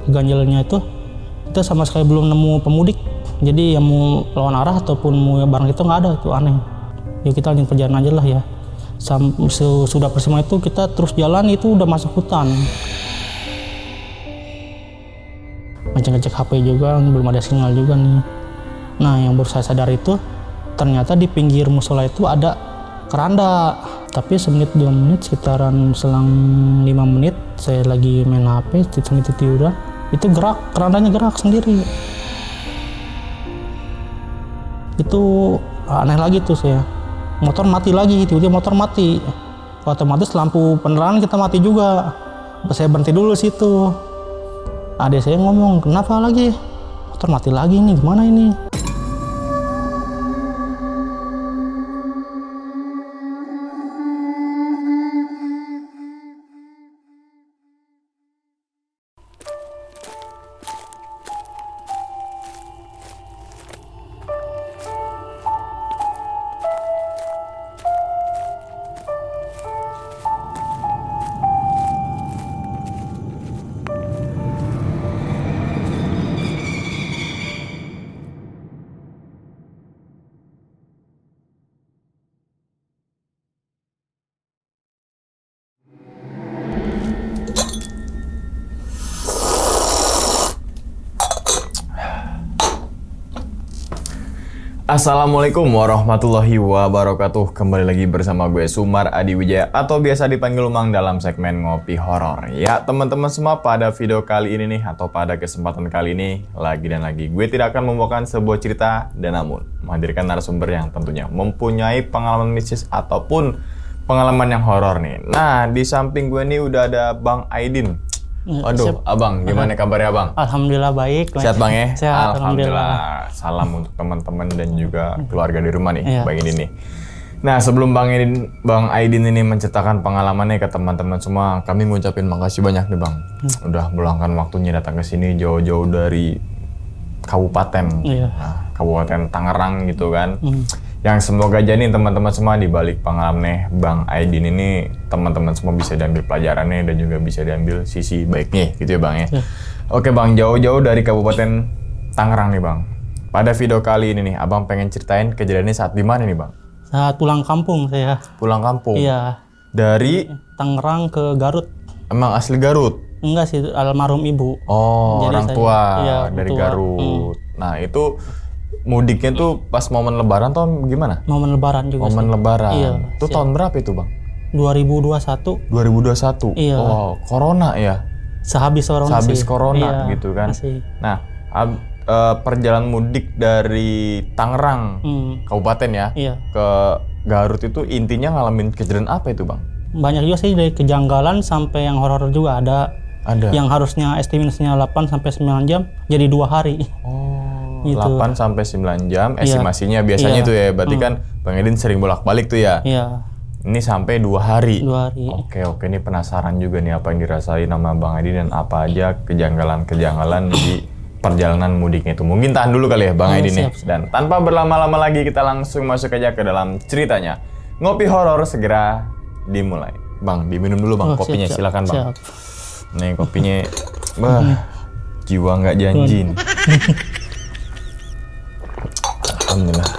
ganjilnya itu kita sama sekali belum nemu pemudik. Jadi yang mau lawan arah ataupun mau bareng itu nggak ada, itu aneh. Yuk kita lanjut perjalanan aja lah ya. Sudah persiapan itu kita terus jalan, itu udah masuk hutan. Ngecek HP juga, belum ada sinyal juga nih. Nah yang baru saya sadar itu ternyata di pinggir musola itu ada keranda. Tapi semenit 2 menit, sekitaran selang 5 menit saya lagi main HP, tiduran, itu gerak, kerandanya gerak sendiri. Itu aneh lagi tuh saya. Motor mati lagi, tiba-tiba motor mati. Otomatis lampu penerangan kita mati juga. Saya berhenti dulu situ. Adik saya ngomong, kenapa lagi? Motor mati lagi nih, gimana ini? Assalamualaikum warahmatullahi wabarakatuh. Kembali lagi bersama gue Sumar Adi Wijaya atau biasa dipanggil Umang dalam segmen Ngopi Horor. Ya teman-teman semua, pada video kali ini nih atau pada kesempatan kali ini lagi gue tidak akan membawakan sebuah cerita dan namun menghadirkan narasumber yang tentunya mempunyai pengalaman mistis ataupun pengalaman yang horor nih. Nah di samping gue nih udah ada Bang Aidin. Waduh, Abang, gimana kabarnya Abang? Alhamdulillah baik. Sehat Bang ya? Sehat, Alhamdulillah. Salam untuk teman-teman dan juga keluarga di rumah nih, iya. Bang Aidin nih. Nah, sebelum Bang Aidin ini menceritakan pengalamannya ke teman-teman semua, kami ngucapin makasih banyak nih Bang. Udah meluangkan waktunya datang ke sini jauh-jauh dari kabupaten, nah, Kabupaten Tangerang gitu kan. Yang semoga aja nih teman-teman semua di balik pengalamannya Bang Aidin ini, teman-teman semua bisa diambil pelajarannya dan juga bisa diambil sisi baiknya gitu ya Bang ya. Oke Bang, jauh-jauh dari Kabupaten Tangerang nih Bang. Pada video kali ini nih, Abang pengen ceritain kejadiannya saat di mana nih Bang? Saat pulang kampung saya. Pulang kampung? Iya. Dari? Tangerang ke Garut. Emang asli Garut? Enggak sih, almarhum ibu. Oh, jadi orang tua dari tua. Garut. Nah itu mudiknya tuh pas momen lebaran tuh gimana? Momen lebaran juga momen sih. lebaran. Iya. Itu tahun berapa itu Bang? 2021. 2021? Iya. Oh, corona ya? Sehabis corona gitu kan. Masih. Nah, perjalanan mudik dari Tangerang kabupaten ya ke Garut itu intinya ngalamin kejadian apa itu Bang? Banyak juga sih, dari kejanggalan sampai yang horor juga ada. Yang harusnya estimasinya 8 sampai 9 jam jadi 2 hari. Oh, gitu. 8 sampai 9 jam estimasinya biasanya itu ya. Berarti kan Bang Aidin sering bolak-balik tuh ya? Iya. Ini sampai 2 hari. 2 hari. Oke, ini penasaran juga nih apa yang dirasain sama Bang Aidin dan apa aja kejanggalan-kejanggalan di perjalanan mudiknya itu. Mungkin tahan dulu kali ya Bang Aidin nih. Dan tanpa berlama-lama lagi kita langsung masuk aja ke dalam ceritanya. Ngopi horor segera dimulai. Bang, diminum dulu Bang kopinya, silakan Bang. Siap. Nih kopinya, jiwa nggak janji nih. Alhamdulillah.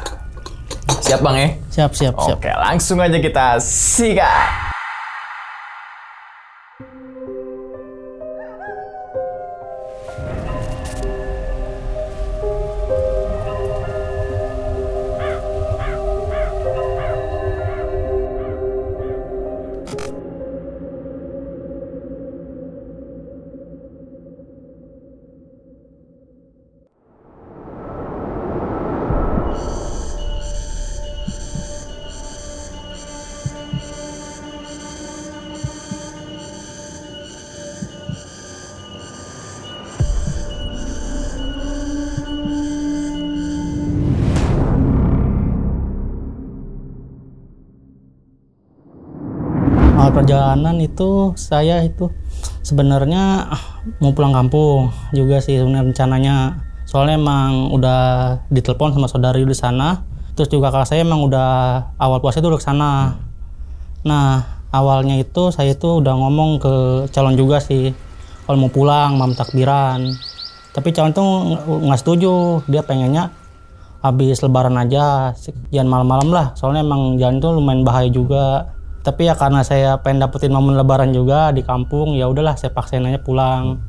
Siap Bang ya? Siap. Oke, langsung aja kita sikat. Perjalanan itu saya itu sebenarnya mau pulang kampung juga sih sebenarnya rencananya. Soalnya emang udah ditelepon sama saudari di sana. Terus juga kakak saya emang udah awal puasa itu udah kesana. Nah awalnya itu saya itu udah ngomong ke calon juga sih. kalau mau pulang, mau takbiran. Tapi calon tuh nggak setuju, dia pengennya habis lebaran aja, jangan malam-malam lah. Soalnya emang jalan itu lumayan bahaya juga. Tapi ya karena saya pengen dapetin momen lebaran juga di kampung, ya udahlah saya paksain aja pulang.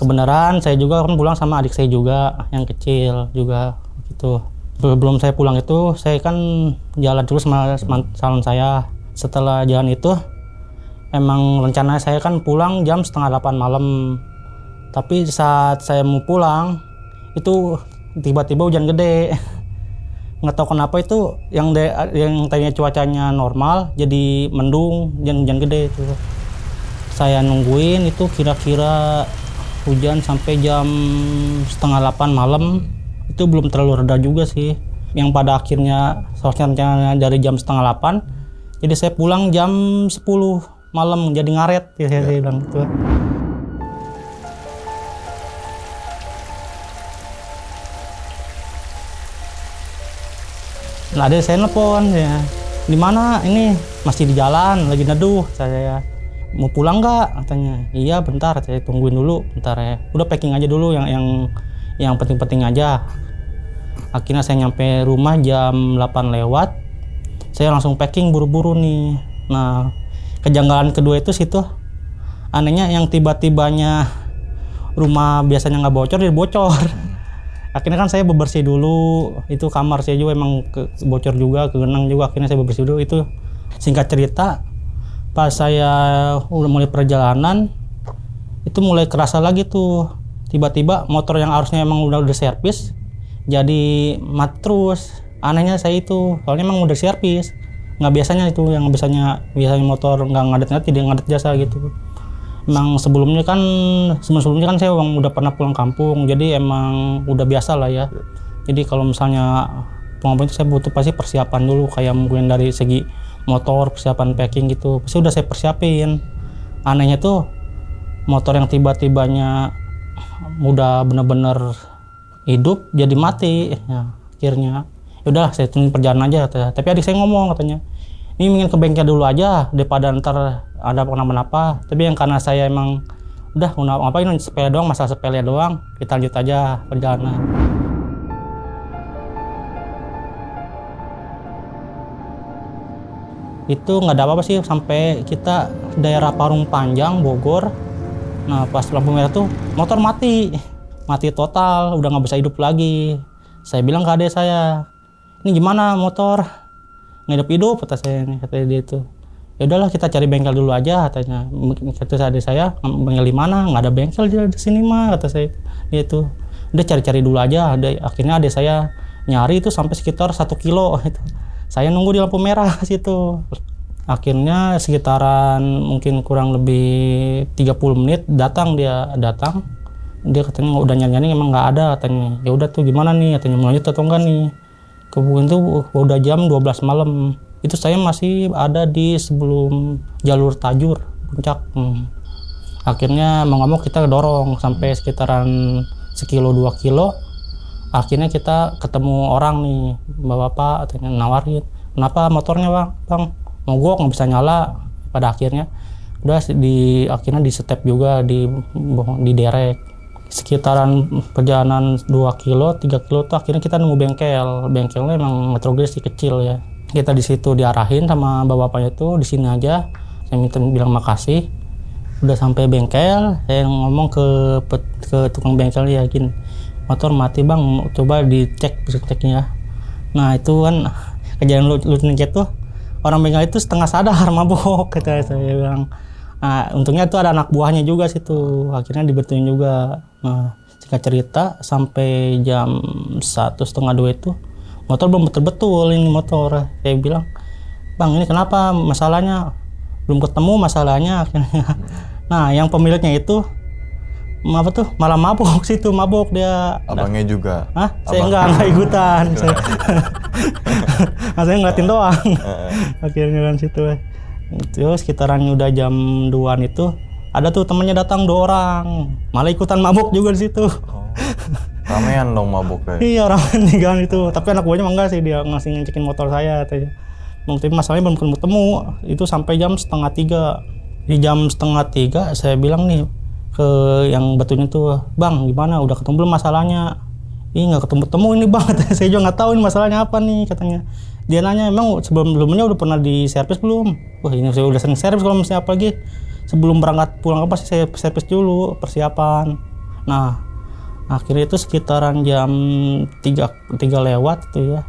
Kebenaran saya juga kan pulang sama adik saya juga yang kecil juga gitu. Sebelum saya pulang itu saya kan jalan dulu sama calon saya. Setelah jalan itu emang rencana saya kan pulang jam 7:30 malam. Tapi saat saya mau pulang itu tiba-tiba hujan gede. Nggak tahu kenapa itu yang tadinya cuacanya normal jadi mendung, hujan gede itu. Saya nungguin itu kira-kira hujan sampai jam 7:30 malam. Itu belum terlalu reda juga sih. Yang pada akhirnya soalnya dari jam 7:30, jadi saya pulang jam 10 malam jadi ngaret ya saya bilang gitu. Nah, ada saya nelpon ya. Di mana ini? Masih di jalan, lagi neduh saya. Mau pulang nggak? Katanya. Iya, bentar. Saya tungguin dulu, bentar ya. Udah packing aja dulu yang penting-penting aja. Akhirnya saya nyampe rumah jam 8 lewat. Saya langsung packing buru-buru nih. Nah, kejanggalan kedua itu situ. Anehnya yang tiba-tibanya rumah biasanya nggak bocor, dia bocor. Akhirnya kan saya bebersih dulu, itu kamar saya juga emang bocor juga, kegenang juga. Akhirnya saya bebersih dulu. Itu singkat cerita, pas saya udah mulai perjalanan, itu mulai kerasa lagi tuh. Tiba-tiba motor yang harusnya emang udah servis, jadi mati terus. Anehnya saya itu, soalnya emang udah servis. Nggak biasanya itu, yang biasanya motor nggak ngadet-ngadet, tidak ngadet jasa gitu. Emang sebelumnya kan saya emang udah pernah pulang kampung, jadi emang udah biasa lah ya. Jadi kalau misalnya pulang kampung itu saya butuh pasti persiapan dulu, kayak mungkin dari segi motor, persiapan packing gitu, pasti udah saya persiapin. Anehnya tuh motor yang tiba-tibanya udah bener-bener hidup jadi mati ya, akhirnya yaudah saya tunggu perjalanan aja katanya. Tapi adik saya ngomong katanya, ini ingin ke bengkel dulu aja daripada ntar ada kenapa-napa. Tapi yang karena saya emang udah ngapain sepele doang, masalah sepele doang, kita lanjut aja perjalanan. Itu nggak ada apa-apa sih sampai kita daerah Parung Panjang, Bogor. Nah pas lampu merah tuh motor mati total, udah nggak bisa hidup lagi. Saya bilang ke adik saya, ini gimana motor hidup kata saya, katanya dia itu. Ya udahlah kita cari bengkel dulu aja katanya. Kata adik saya, bengkel di mana? Nggak ada bengkel di sini mah kata saya. Dia itu udah cari-cari dulu aja. Akhirnya adik saya nyari itu sampai sekitar 1 kilo itu. Saya nunggu di lampu merah situ. Akhirnya sekitaran mungkin kurang lebih 30 menit datang. Dia katanya udah nyari-nyari emang nggak ada katanya. Ya udah tuh gimana nih katanya, mau lanjut atau enggak nih. Kemudian itu udah jam 12 malam. Itu saya masih ada di sebelum jalur Tajur Puncak. Akhirnya mau nggak mau kita dorong sampai sekitaran 1-2 kilo. Akhirnya kita ketemu orang nih, bapak katanya nawarin, kenapa motornya bang mogok nggak bisa nyala. Pada akhirnya udah akhirnya di step juga di derek. Sekitaran perjalanan 2 kilo, 3 kilo tuh akhirnya kita nemu bengkelnya emang metrogres sih kecil ya. Kita di situ diarahin sama bapaknya itu, di sini aja. Saya bilang makasih. Udah sampai bengkel, saya ngomong ke tukang bengkel, yakin motor mati bang, coba diceknya. Nah itu kan kejadian lucu tuh, orang bengkel itu setengah sadar mabok kata saya bilang. Nah, untungnya itu ada anak buahnya juga situ, akhirnya dibetuin juga. Nah, singkat cerita sampai jam 1:30, 2 itu motor belum betul-betul ini motor. Saya bilang, bang ini kenapa masalahnya? Belum ketemu masalahnya akhirnya. Nah, yang pemiliknya itu malah mabok situ, mabok dia. Abangnya juga? Hah? Saya enggak ikutan. Saya ngeliatin doang. Akhirnya kan situ. Terus sekitaran udah jam 2-an itu ada tuh temennya datang 2 orang, malah ikutan mabuk juga di situ. Ramean dong mabuknya. Iya ramean nih kan itu, tapi anak buahnya enggak sih, dia ngasih ngecekin motor saya katanya. Tapi masalahnya belum ketemu, itu sampai jam 2:30. Di jam 2:30 saya bilang nih ke yang batunya tuh, bang gimana udah ketemu belum masalahnya? Ih nggak ketemu ini bang. Saya juga nggak tahu ini masalahnya apa nih katanya. Dia nanya emang sebelumnya udah pernah di servis belum? Wah ini saya udah sering servis, kalau misalnya apalagi sebelum berangkat pulang pasti saya servis dulu persiapan. Nah akhirnya itu sekitaran jam 3 lewat tuh ya.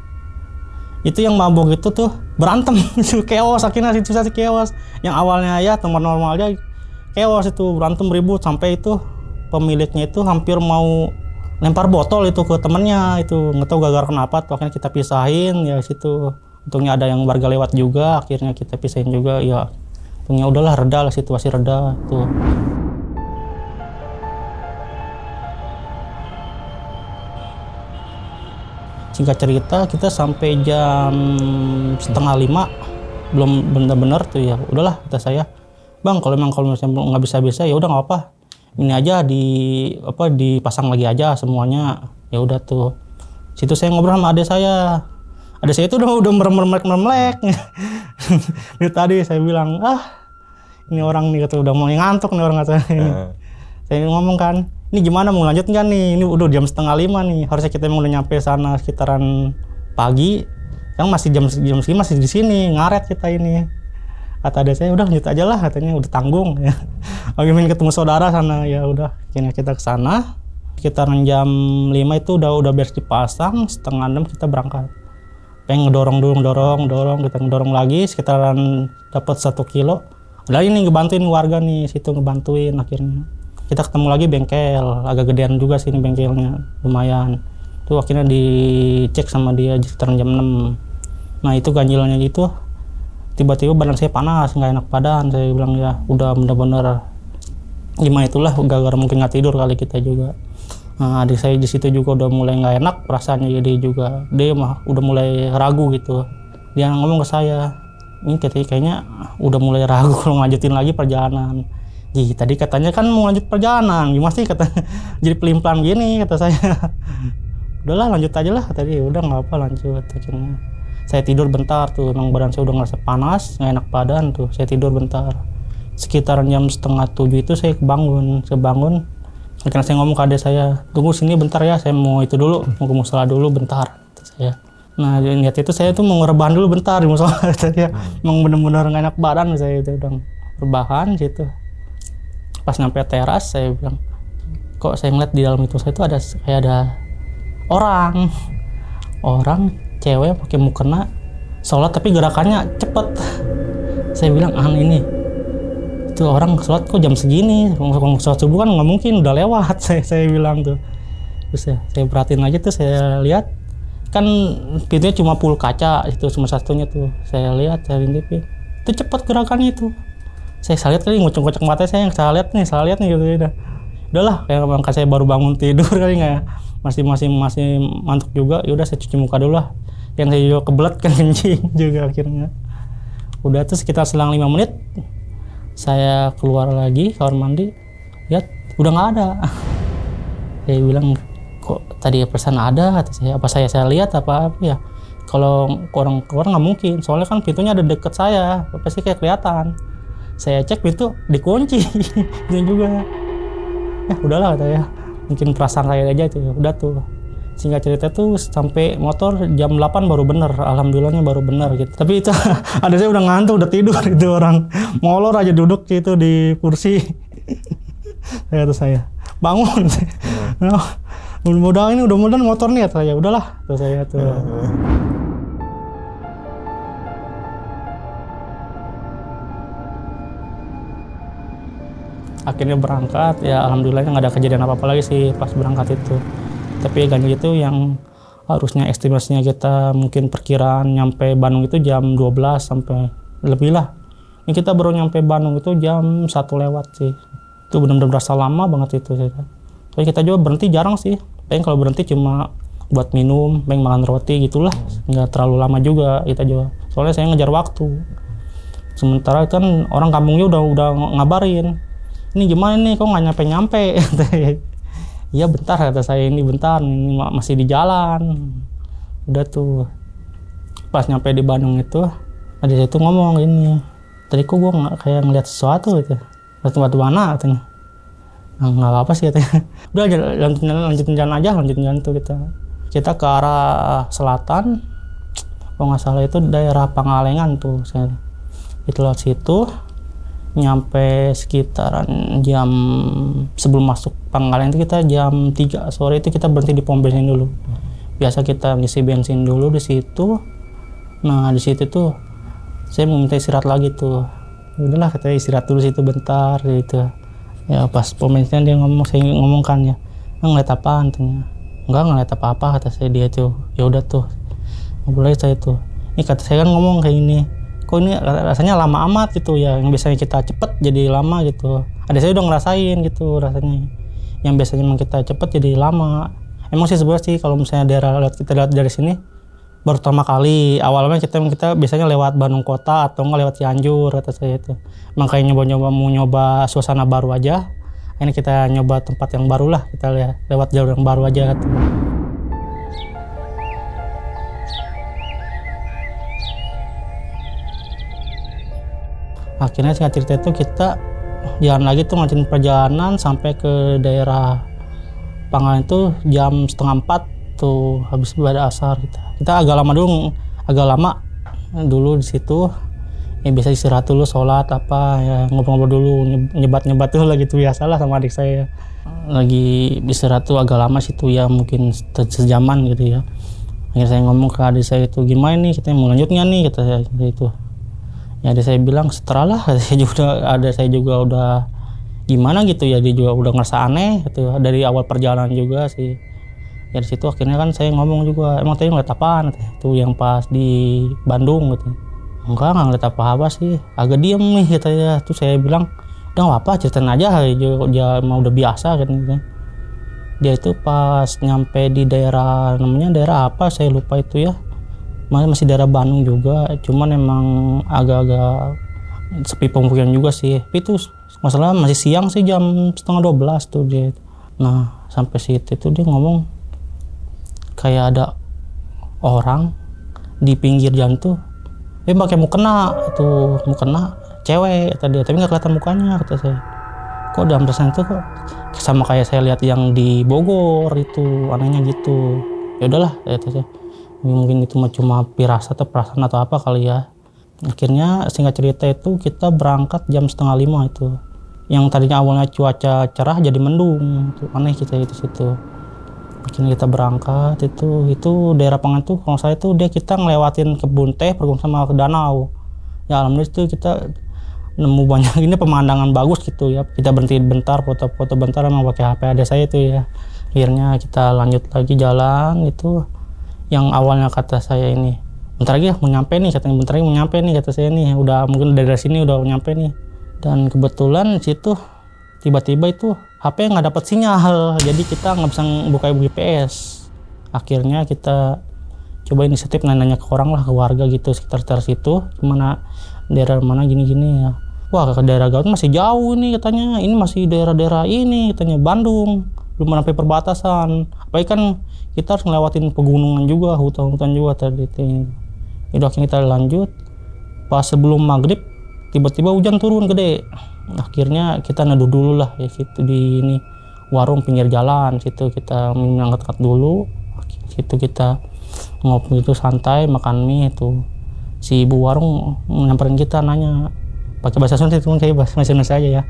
Itu yang mabuk itu tuh berantem. Chaos akhirnya situasi chaos. Yang awalnya ya teman normal aja, chaos itu berantem ribut sampai itu pemiliknya itu hampir mau lempar botol itu ke temennya, itu nggak tahu gara-gara kenapa tuh akhirnya kita pisahin ya situ. Untungnya ada yang warga lewat juga, akhirnya kita pisahin juga ya. Untungnya udahlah reda lah, situasi reda tuh. Singkat cerita kita sampai jam 4:30 belum benar-benar tuh ya. Udahlah kata saya, bang kalau misalnya nggak bisa ya udah nggak apa, ini aja dipasang lagi aja semuanya. Ya udah tuh situ saya ngobrol sama adik saya itu udah merem-merem-merem-merem. Dari tadi saya bilang ini orang nih kata udah mau ngantuk nih orang kata ini. Saya ngomong kan, ini gimana mau lanjut nggak nih? Ini udah jam 4:30 nih. Harusnya kita emang udah nyampe sana sekitaran pagi. Yang masih jam segini masih di sini ngaret kita ini. Kata ada saya udah lanjut aja lah katanya udah tanggung ya. Lagi main ketemu saudara sana ya udah. Akhirnya kita ke sana. Sekitaran jam 5 itu udah beres dipasang, 5:30 kita berangkat. Pengen dorong kita ngedorong lagi sekitaran dapat 1 kilo. Ada ini ngebantuin warga nih situ ngebantuin akhirnya. Kita ketemu lagi bengkel, agak gedean juga sih ini bengkelnya, lumayan. Itu akhirnya dicek sama dia sekitar jam 6. Nah itu ganjilnya itu, tiba-tiba badan saya panas, nggak enak badan. Saya bilang ya udah bener-bener gimana itulah, gara-gara mungkin nggak tidur kali kita juga. Nah, adik saya di situ juga udah mulai nggak enak perasaannya, jadi juga dia udah mulai ragu gitu. Dia ngomong ke saya, ini kayaknya udah mulai ragu kalau ngajutin lagi perjalanan. Tadi katanya kan mau lanjut perjalanan, gimana sih katanya, jadi pelin-pelan gini kata saya. Udahlah lanjut aja lah tadi, udah nggak apa lanjut. Akhirnya saya tidur bentar tuh, emang badan saya udah ngerasa panas, nggak enak badan tuh, saya tidur bentar. Sekitaran jam 6:30 itu saya bangun. Akhirnya saya ngomong ke adik saya, tunggu sini bentar ya, saya mau itu dulu, mau ke musola dulu bentar kata saya. Nah niat itu saya tuh mau ngerebahan dulu bentar di musola tadi ya, emang bener-bener nggak enak badan saya itu udah rebahan situ. Pas nyampe teras saya bilang, kok saya ngeliat di dalam itu saya itu ada orang cewek pakai mukena sholat tapi gerakannya cepet. Saya bilang ini itu orang sholat kok jam segini, sholat subuh kan nggak mungkin udah lewat. Saya bilang tuh. Terus saya perhatiin aja tuh, saya lihat kan pintunya cuma full kaca itu, cuma satunya tuh saya lihat, saya intipin itu cepet gerakannya itu. Saya lihat kali ngocok-ngocok mata saya lihat nih gitu ya. Udahlah kayak angka saya baru bangun tidur kali nggak ya, masih mantuk juga. Ya udah saya cuci muka dulu lah, yang saya juga kebelet kan kencing juga akhirnya. Udah tuh sekitar selang 5 menit saya keluar lagi kamar mandi, lihat udah nggak ada. Saya bilang kok tadi perasaan ada, kata saya, apa saya lihat apa ya. Kalau orang keluar nggak mungkin, soalnya kan pintunya ada deket saya, pasti kayak kelihatan. Saya cek pintu dikunci. Itu juga ya udahlah kata ya, mungkin perasaan saya aja itu. Udah tuh singkat cerita tuh sampai motor jam 8 baru bener, alhamdulillahnya baru bener gitu. Tapi itu ada saya udah ngantuk, udah tidur itu, orang molor aja duduk gitu di kursi. Kata saya bangun. Mudah-mudahan motor nih kata saya. Udahlah kata saya tuh. Akhirnya berangkat ya, alhamdulillahnya nggak ada kejadian apa-apa lagi sih pas berangkat itu. Tapi ganjil itu yang harusnya estimasinya kita mungkin perkiraan nyampe Bandung itu jam 12 sampai lebih lah. Ini kita baru nyampe Bandung itu jam 1 lewat sih. Itu benar-benar berasa lama banget itu. Tapi kita juga berhenti jarang sih. Paling kalau berhenti cuma buat minum, pengen makan roti gitulah. Nggak terlalu lama juga kita juga. Soalnya saya ngejar waktu. Sementara itu kan orang kampungnya udah ngabarin, ini gimana nih kok nggak nyampe-nyampe. Iya bentar kata saya, ini bentar, ini masih di jalan. Udah tuh pas nyampe di Bandung itu, adik saya tuh ngomong gini, tadi kok gue kayak ngeliat sesuatu gitu. Tempat mana katanya. nggak apa-apa sih katanya. Udah lanjutin jalan tuh kita ke arah selatan. Kalau nggak salah itu daerah Pangalengan tuh saya. Itu lewat situ nyampe sekitaran jam sebelum masuk Pangalengan itu kita jam 3 sore itu kita berhenti di pom bensin dulu. Biasa kita ngisi bensin dulu di situ. Nah di situ tuh saya minta istirahat lagi tuh. Udahlah kita istirahat dulu situ bentar gitu. Ya pas pom bensin dia saya ngomongkan ya, ngeliat apaan tanya. Enggak ngeliat apa-apa kata saya dia tuh. Ya udah tuh. Ngobrol saya tuh. Ini kata saya kan ngomong kayak ini. Kok ini rasanya lama amat gitu ya. Yang biasanya kita cepet jadi lama gitu. Ada saya udah ngerasain gitu rasanya. Yang biasanya emang kita cepet jadi lama. Emang sih sebenarnya sih kalau misalnya kita lihat dari sini baru pertama kali. Awalnya kita biasanya lewat Bandung Kota atau enggak lewat Cianjur kata saya itu. Makanya mau nyoba suasana baru aja. Ini kita nyoba tempat yang baru lah. Kita lihat lewat jalur yang baru aja gitu. Akhirnya singkat cerita itu kita jalan lagi tuh ngeliatin perjalanan sampai ke daerah Pangalengan itu jam 3:30 tuh habis ibadah asar kita agak lama dulu di situ ya bisa istirahat dulu sholat apa ya ngobrol-ngobrol dulu nyebat dulu lagi tuh biasalah sama adik saya lagi istirahat tuh agak lama situ ya mungkin sejaman gitu ya. Akhirnya saya ngomong ke adik saya itu gimana nih kita mau lanjut nggak nih kata saya itu. Ya ada saya bilang setelah saya juga udah gimana gitu ya dia juga udah ngerasa aneh gitu dari awal perjalanan juga sih. Ya di situ akhirnya kan saya ngomong juga emang tadi ngeliat apaan tuh yang pas di Bandung gitu. Enggak ngeliat apa-apa sih agak diem nih katanya. Tuh saya bilang udah nggak apa ceritain aja dia emang udah biasa gitu. Dia itu pas nyampe di daerah namanya daerah apa saya lupa itu ya. Masih daerah Bandung juga, cuman emang agak-agak sepi pemukiman juga sih. Tapi itu masalah masih siang sih jam 11:30 tuh dia. Nah sampai situ tuh dia ngomong kayak ada orang di pinggir jalan tuh, pakai mukena cewek kata dia, tapi nggak kelihatan mukanya kata saya. Kok dalam perasaan itu kok sama kayak saya lihat yang di Bogor itu anehnya gitu. Ya udahlah kata saya. Mungkin itu cuma firasat atau perasaan atau apa kali ya. Akhirnya singkat cerita itu kita berangkat jam 4:30 itu. Yang tadinya awalnya cuaca cerah jadi mendung. Itu aneh kita itu situ. Akhirnya kita berangkat itu daerah Pangalengan tuh kalau saya tuh kita ngelewatin kebun teh pergun sama ke danau. Ya alhamdulillah itu kita nemu banyak ini pemandangan bagus gitu ya. Kita berhenti bentar foto-foto bentar emang pakai HP ada saya itu ya. Akhirnya kita lanjut lagi jalan itu. Yang awalnya kata saya ini bentar lagi mau nyampe nih kata saya nih udah mungkin dari sini udah nyampe nih dan kebetulan situ tiba-tiba itu HP nggak dapat sinyal jadi kita nggak bisa buka GPS. Akhirnya kita coba inisiatif nanya ke orang lah ke warga gitu sekitar situ gimana daerah mana gini-gini ya. Wah ke daerah Garut masih jauh nih katanya, ini masih daerah-daerah ini katanya Bandung belum sampai perbatasan. Apalagi kan kita harus ngelewatin pegunungan juga, hutan-hutan juga tadi itu. Udah akhirnya kita lanjut. Pas sebelum maghrib tiba-tiba hujan turun gede. Akhirnya kita neduh dulu lah ya situ di ini warung pinggir jalan situ kita angkat-angkat dulu. Situ kita ngopi itu santai makan mie itu. Si ibu warung nyamperin kita nanya pakai bahasa Sunda itu kayak bahasa Indonesia aja ya.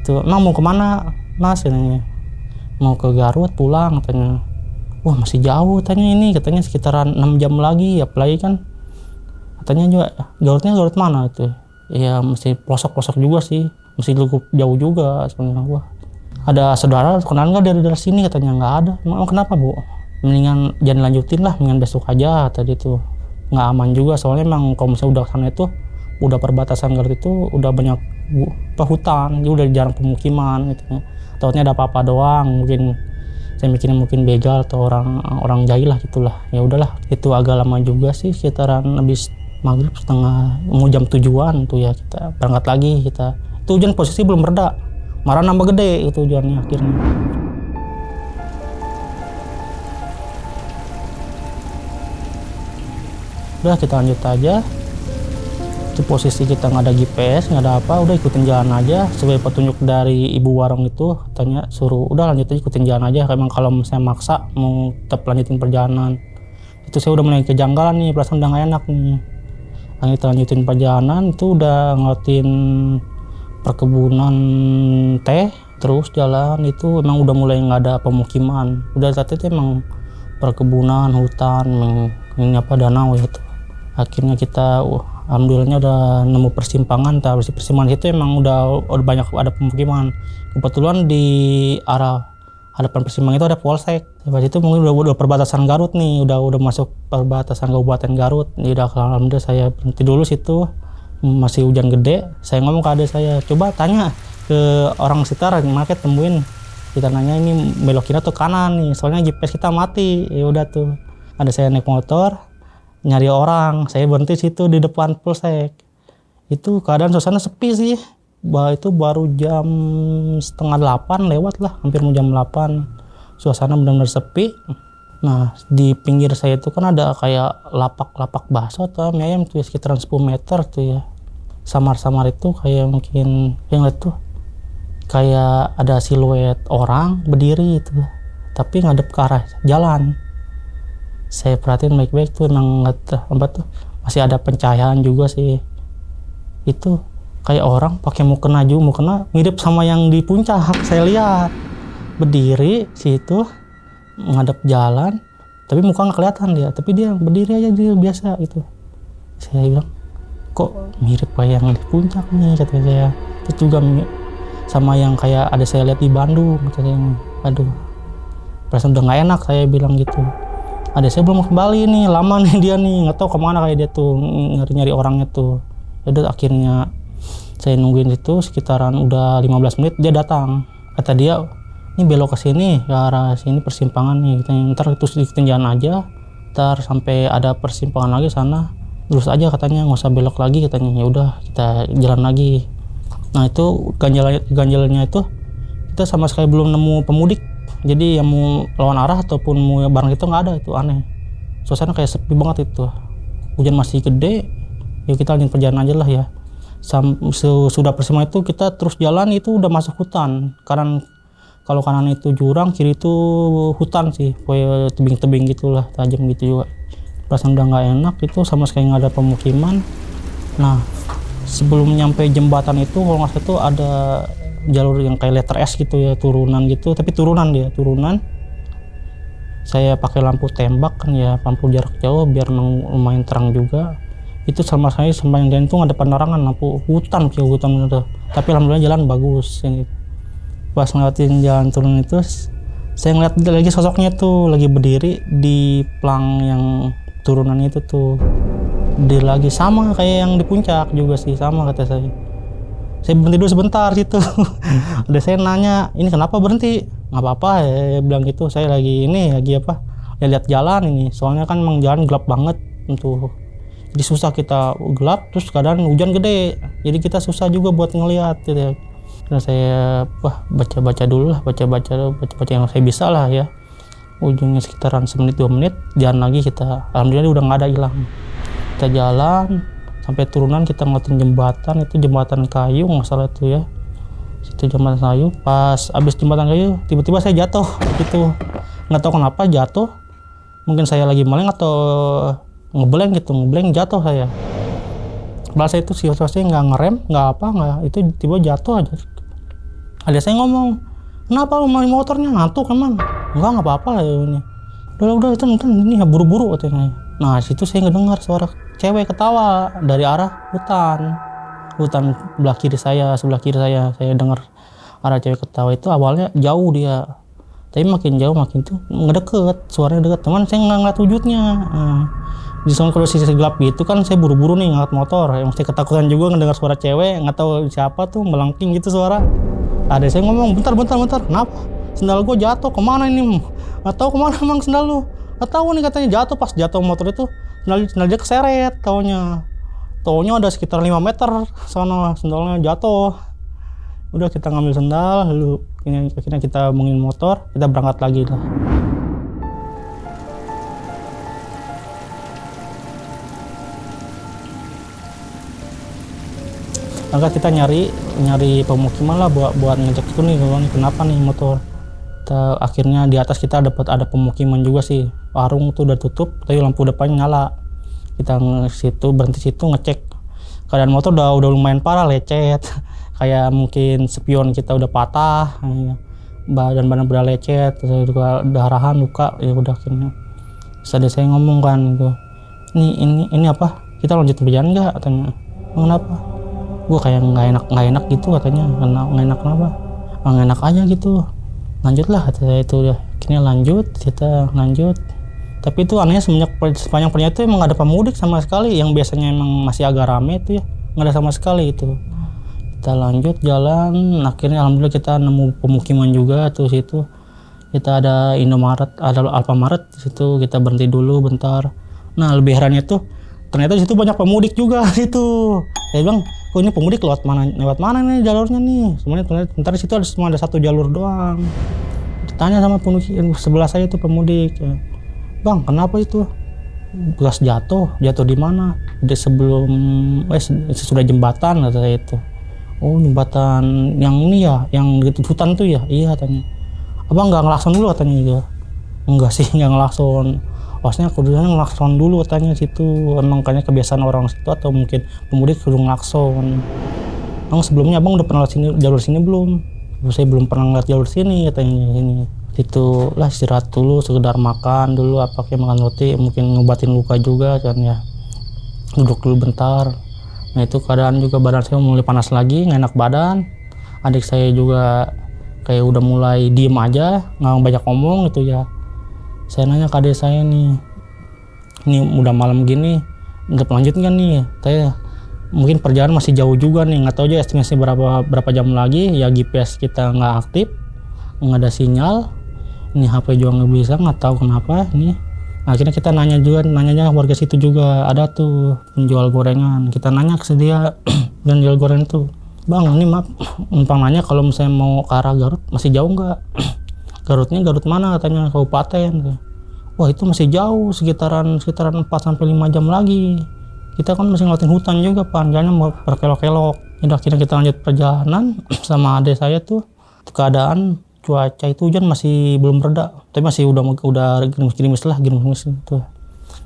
Itu emang mau kemana Mas katanya. Mau ke Garut pulang katanya. Wah masih jauh tanya ini katanya sekitaran 6 jam lagi apalagi kan katanya juga Garut mana itu ya mesti pelosok-pelosok juga sih mesti cukup jauh juga sebenarnya. Wah ada saudara kenal nggak dari sini katanya nggak ada. Emang kenapa Bu? Mendingan jangan lanjutin lah mendingan besok aja tadi tuh nggak aman juga soalnya emang kalau misalnya udah sana itu udah perbatasan Garut itu udah banyak hutan jadi udah jarang pemukiman gitu ya. Takutnya ada apa-apa doang mungkin saya mikirnya mungkin begal atau orang jahil lah gitulah. Ya udahlah itu agak lama juga sih sekitaran habis maghrib mau jam 7-an tuh ya kita berangkat lagi kita. Itu hujan posisi belum reda marah nambah gede itu hujannya akhirnya. Udah kita lanjut aja Itu posisi kita nggak ada GPS, nggak ada apa, udah ikutin jalan aja sebagai petunjuk dari ibu warung itu. Katanya suruh udah lanjut aja, ikutin jalan aja. Emang kalau misalnya maksa mau tetap lanjutin perjalanan, itu saya udah mulai kejanggalan nih, perasaan udah nggak enak nih. Nah, kita lanjutin perjalanan itu udah ngeliatin perkebunan teh, terus jalan itu emang udah mulai nggak ada pemukiman. Udah saat itu emang perkebunan, hutan, ini apa, danau gitu. Akhirnya kita alhamdulillahnya udah nemu persimpangan. Tapi persimpangan itu emang udah banyak ada pemukiman. Kebetulan di arah hadapan persimpangan itu ada polsek. Pas itu mungkin udah perbatasan Garut nih, udah masuk perbatasan Kabupaten Garut. Jadi udah alhamdulillah saya berhenti dulu situ. Masih hujan gede. Saya ngomong ke adik saya, coba tanya ke orang sekitar, market temuin. Kita nanya ini belok kiri atau kanan nih, soalnya GPS kita mati. Ya udah tuh, ada saya naik motor nyari orang, saya berhenti situ di depan polsek. Itu keadaan suasana sepi sih. Itu baru jam 7:30 lewat lah, hampir mau jam 8. Suasana benar-benar sepi. Nah, di pinggir saya itu kan ada kayak lapak-lapak bakso atau mie ayam tuh sekitaran 10 meter tuh ya. Samar-samar itu kayak mungkin yang lihat tuh kayak ada siluet orang berdiri itu, tapi ngadep ke arah jalan. Saya perhatiin baik-baik tuh, emang tuh masih ada pencahayaan juga sih. Itu kayak orang pakai mukena mirip sama yang di puncak. Saya lihat berdiri situ ngadep jalan, tapi muka nggak kelihatan dia, tapi dia berdiri aja dia biasa gitu. Saya bilang kok mirip kayak yang di puncak nih, kata saya. Itu juga sama yang kayak ada saya lihat di Bandung, kata saya. Aduh, perasaan udah nggak enak, saya bilang gitu. Ada saya belum kembali nih, lama nih dia nih, nggak tahu kemana kayak dia tuh, nyari orangnya tuh. Udah akhirnya saya nungguin itu sekitaran udah 15 menit, dia datang. Kata dia, ini belok ke sini, ke arah sini persimpangan nih. Ntar terus ikutin jalan aja, ntar sampai ada persimpangan lagi sana, terus aja katanya, nggak usah belok lagi katanya. Ya udah kita jalan lagi. Nah itu ganjalannya itu kita sama sekali belum nemu pemudik. Jadi yang mau lawan arah ataupun mau bareng itu nggak ada, itu aneh. Suasana kayak sepi banget itu. Hujan masih gede, ya kita lanjut perjalanan aja lah ya. Sudah persimpangan itu kita terus jalan, itu udah masuk hutan. Kalau kanan itu jurang, kiri itu hutan sih, kayak tebing-tebing gitulah, tajam gitu juga. Perasaan udah nggak enak, itu sama sekali nggak ada pemukiman. Nah sebelum nyampe jembatan itu kalau nggak salah itu ada jalur yang kayak letter S gitu ya, turunan gitu, tapi turunan. Saya pakai lampu tembak kan ya, lampu jarak jauh biar lumayan terang juga. Itu sama saya sampai yang itu ada penerangan lampu hutan gitu. Tapi alhamdulillah jalan bagus ini. Pas ngeliatin jalan turun itu, saya ngeliat lagi sosoknya tuh lagi berdiri di plang yang turunan itu tuh. Dia lagi sama kayak yang di puncak juga sih, sama kata saya. Saya berhenti dulu sebentar situ. Udah saya nanya, ini kenapa berhenti? Nggak apa-apa ya, bilang gitu. Saya lagi apa? Lihat jalan ini. Soalnya kan emang jalan gelap banget tuh. Jadi susah kita gelap, terus kadang hujan gede. Jadi kita susah juga buat ngelihat gitu ya. Karena saya baca-baca dulu lah, baca-baca yang saya bisa lah ya. Ujungnya sekitaran 1-2 menit, jalan lagi kita. Alhamdulillah udah nggak ada hilang. Kita jalan sampai turunan, kita ngeliatin jembatan, itu jembatan kayu nggak salah itu ya. Situ jembatan kayu, pas abis jembatan kayu tiba-tiba saya jatuh gitu. Nggak tahu kenapa jatuh, mungkin saya lagi maling atau ngebleng jatuh saya. Bahasa itu situasinya nggak ngerem, itu tiba jatuh aja. Ada saya ngomong, kenapa lu maling motornya, ngantuk emang? Nggak apa-apa ya ini. Udah itu ini buru-buru katanya. Nah situ saya ngedengar suara cewek ketawa dari arah hutan sebelah kiri saya. Saya dengar arah cewek ketawa itu awalnya jauh dia, tapi makin jauh makin tuh ngedeket, suaranya deket. Teman saya nggak ngeliat wujudnya. Di sana kalau sisi gelap gitu kan, saya buru-buru nih ngeliat motor. Yang saya ketakutan juga ngedengar suara cewek, nggak tahu siapa tuh melengking gitu suara. Ada saya ngomong, bentar, kenapa? Sendal gue jatuh, kemana ini? Nggak tahu kemana emang sendal lu? Nggak tahu nih, katanya jatuh. Pas jatuh motor itu sendal dia keseret, taunya ada sekitar 5 meter sana, sendalnya jatuh. Udah kita ngambil sendal, lalu akhirnya kita bungin motor, kita berangkat lagi lah. maka kita nyari pemukiman lah buat ngecek itu nih bang, kenapa nih motor. Akhirnya di atas kita dapat ada pemukiman juga sih, warung tuh udah tutup tapi lampu depannya nyala. Kita berhenti situ ngecek keadaan motor udah lumayan parah, lecet kayak mungkin spion kita udah patah, badan udah lecet, terus juga darahan, luka. Ya udah akhirnya terus saya ngomong kan gitu, ini apa, kita lanjut perjalanan nggak, katanya. Kenapa? Gue kayak nggak enak gitu katanya. Nggak enak kenapa? Nggak enak aja gitu. Lanjutlah kata saya itu. Udah akhirnya kita lanjut. Tapi itu anehnya sepanjang perjalanan itu emang gak ada pemudik sama sekali, yang biasanya emang masih agak rame itu ya nggak ada sama sekali itu. Kita lanjut jalan, akhirnya alhamdulillah kita nemu pemukiman juga tuh situ. Kita ada Indomaret, ada Alfamaret di situ, kita berhenti dulu bentar. Nah lebih herannya tuh ternyata di situ banyak pemudik juga situ. Saya bilang, kok ini pemudik lewat mana nih jalurnya nih? Sebenarnya bentar di situ cuma ada satu jalur doang. Ditanya sama pemudik sebelah saya itu pemudik, bang kenapa itu? Bekas jatuh di mana? Sesudah jembatan kata saya itu. Oh jembatan yang ini ya, yang di hutan tuh ya? Iya katanya. Abang nggak ngelakson dulu katanya gitu. Enggak sih, nggak ngelakson. Wasnya kudunya ngelakson dulu katanya situ. Emang kayaknya kebiasaan orang situ atau mungkin pemudik kudu ngelakson. Emang sebelumnya abang udah pernah lewat jalur sini belum? Saya belum pernah ngeliat jalur sini katanya ini. Itu lah istirahat dulu, sekedar makan dulu, apa kayak makan roti, mungkin ngobatin luka juga kan ya. Duduk dulu bentar. Nah itu keadaan juga badan saya mulai panas lagi, nggak enak badan. Adik saya juga kayak udah mulai diem aja, nggak banyak ngomong gitu ya. Saya nanya ke adik saya nih, ini udah malam gini, udah lanjut nggak nih? Saya mungkin perjalanan masih jauh juga nih, nggak tahu aja estimasi berapa jam lagi. Ya GPS kita nggak aktif, nggak ada sinyal. Ini HP juga nggak bisa, nggak tahu kenapa ini. Akhirnya kita nanyanya warga situ juga, ada tuh penjual gorengan. Kita nanya ke dia penjual gorengan tuh, bang ini maaf numpang nanya kalau misalnya mau ke arah Garut masih jauh nggak? Garutnya Garut mana katanya, kabupaten. Wah itu masih jauh, sekitaran 4-5 jam lagi. Kita kan masih ngeliatin hutan juga, panjangnya mau berkelok-kelok. Jadi akhirnya kita lanjut perjalanan sama adik saya tuh. Keadaan cuaca itu hujan masih belum reda, tapi masih udah gerimis tuh.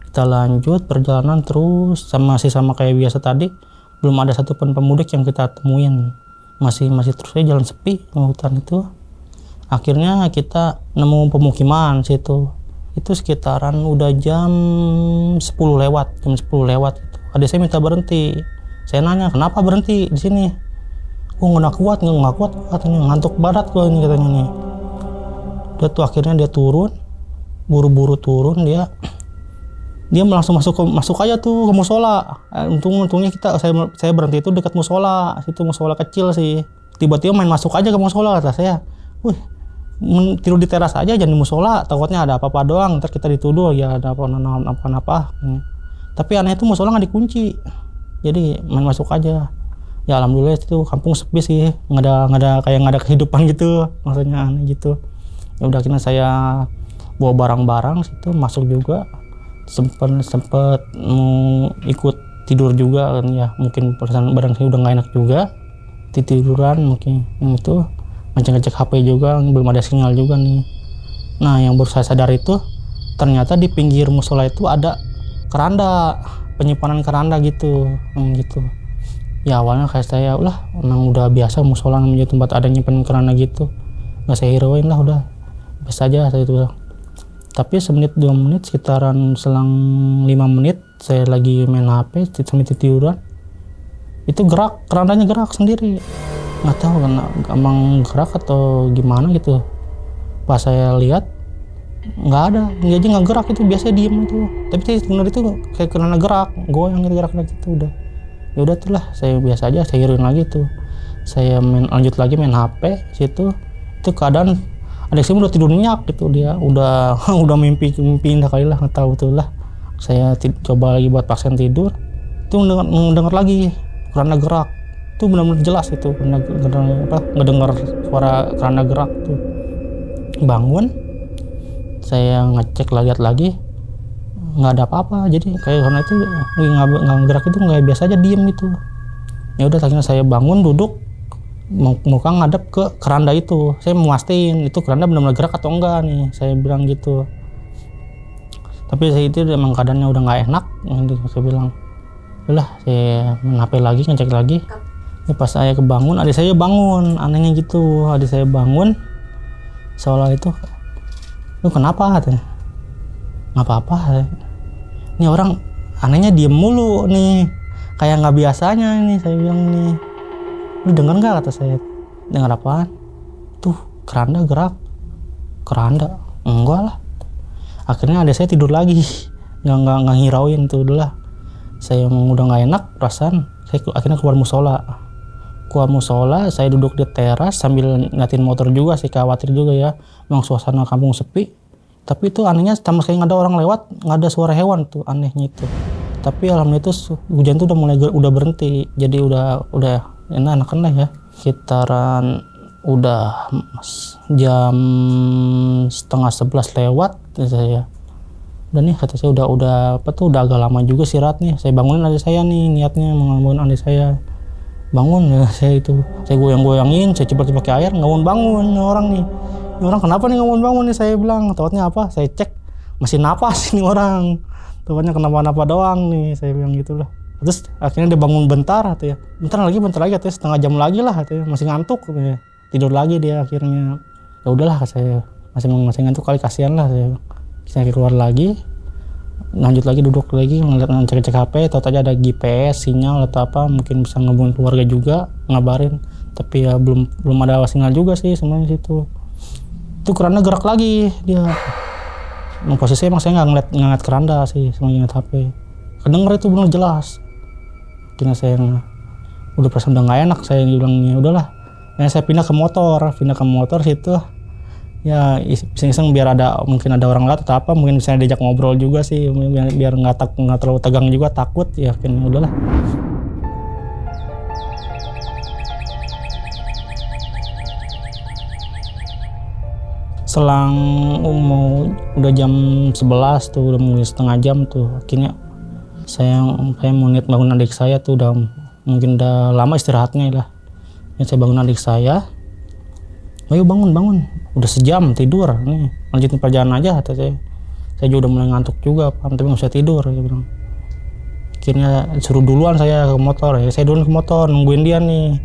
Kita lanjut perjalanan terus sama kayak biasa tadi, belum ada satupun pemudik yang kita temuin. Masih terus aja jalan sepi di hutan itu. Akhirnya kita nemu pemukiman situ. Itu sekitaran udah jam 10 lewat gitu. Adik saya minta berhenti. Saya nanya, kenapa berhenti di sini? Nggak kuat katanya, ngantuk barat gua ini katanya nih. Dia tuh akhirnya dia turun, buru-buru turun dia langsung masuk aja tuh ke musola. Untungnya saya berhenti itu dekat musola, situ musola kecil sih. Tiba-tiba main masuk aja ke musola, kata saya. Tidur di teras aja, jangan di musola, takutnya ada apa-apa doang, ntar kita dituduh ya ada apa-apa. Tapi aneh itu musola nggak dikunci, jadi main masuk aja. Ya alhamdulillah itu kampung sepi sih, nggak ada kehidupan gitu, maksudnya aneh gitu. Ya udah akhirnya saya bawa barang-barang situ masuk juga, sempet mau ikut tidur juga kan ya, mungkin perasaan badan saya udah nggak enak juga, tiduran mungkin. Itu ngecek HP juga, belum ada sinyal juga nih. Nah yang baru saya sadar itu ternyata di pinggir musola itu ada keranda, penyimpanan keranda gitu. Ya awalnya kayak saya emang udah biasa musola namanya tempat ada nyimpen keranda gitu, nggak saya hirauin lah, udah biasa aja saya itu. Tapi semenit 2 menit, sekitaran selang 5 menit saya lagi main HP sambil tiduran, itu kerandanya gerak sendiri, nggak tahu kan emang gerak atau gimana gitu. Pas saya lihat nggak ada, jadi nggak gerak, itu biasa diem itu. Tapi sebenarnya itu kayak keranda gerak, goyang gitu, gerak gitu. Udah ya udah tuh lah, saya biasa aja, saya hiruin lagi tuh. Saya lanjut lagi main HP situ. Itu keadaan adik saya udah tidur nyenyak gitu, dia udah mimpi indah kali lah, nggak tahu tuh lah. Saya coba lagi buat paksain tidur, itu mendengar lagi keranda gerak. Itu benar-benar jelas itu, ngedengar suara keranda gerak tuh. Bangun, saya ngecek lihat lagi, nggak ada apa-apa. Jadi kayak karena itu nggak gerak, itu nggak biasa aja diem gitu. Ya udah akhirnya saya bangun duduk muka ngadep ke keranda itu. Saya memastiin itu keranda benar-benar gerak atau enggak nih, saya bilang gitu. Tapi saya itu emang keadaannya udah nggak enak, saya bilang udah saya main HP lagi, ngecek lagi. Ini pas saya kebangun, adik saya bangun, anehnya gitu. Adik saya bangun seolah itu, lu kenapa katanya? Nggak apa-apa. Ini orang anehnya diem mulu nih, kayak nggak biasanya ini. Saya bilang nih, lu denger nggak? Kata saya. Dengar apaan? Tuh keranda gerak. Keranda? Enggak lah. Akhirnya adik saya tidur lagi, nggak ngirauin tuh dulu lah. Saya emang udah nggak enak perasaan. Saya akhirnya keluar musola. Saya duduk di teras sambil ngatin motor juga. Saya khawatir juga ya, memang suasana kampung sepi. Tapi itu anehnya sama sekali nggak ada orang lewat, nggak ada suara hewan tuh, anehnya itu. Tapi alhamdulillah itu hujan tuh udah berhenti, jadi udah enakan lah ya. Sekitaran udah jam 10:30 lewat saya. Udah nih kata saya udah agak lama juga istirahat nih. Saya bangunin adik saya nih, niatnya bangunin adik saya. Bangun ya, saya goyang-goyangin, saya coba pakai air, nggak bangun orang nih. Ini orang kenapa nih nggak bangun nih, saya bilang. Takutnya apa? Saya cek masih napas ini orang. Takutnya kenapa-napa doang nih, saya bilang gitu lah. Terus akhirnya dia bangun bentar katanya. Bentar lagi katanya, setengah jam lagi lah katanya. Masih ngantuk katanya. Tidur lagi dia akhirnya. Ya udahlah saya, masih ngantuk kali, kasihan lah saya keluar lagi. Lanjut lagi, duduk lagi ngecek HP, tahu aja ada GPS sinyal atau apa, mungkin bisa ngehubungin keluarga juga, ngabarin. Tapi ya belum ada sinyal juga sih sebenarnya situ. Itu keranda gerak lagi dia. Posisinya emang saya nggak ngeliat keranda sih, sama ngeliat HP. Kedenger itu benar jelas. Akhirnya saya udah perasaan udah nggak enak, saya bilangnya udahlah. Ya saya pindah ke motor situ. Ya iseng-iseng biar mungkin ada orang lewat atau apa, mungkin bisa diajak ngobrol juga sih, biar nggak terlalu tegang juga, takut ya. Akhirnya udahlah. Selang udah jam 11 tuh, udah mau setengah jam tuh, akhirnya saya mau niat bangun adik saya tuh, mungkin udah lama istirahatnya lah. Ya, saya bangun adik saya, ayo bangun, udah sejam tidur nih, lanjutin perjalanan aja kata saya. Saya juga udah mulai ngantuk juga, tapi nggak bisa tidur, saya bilang. Akhirnya suruh duluan saya ke motor, ya saya duluan ke motor nungguin dia nih.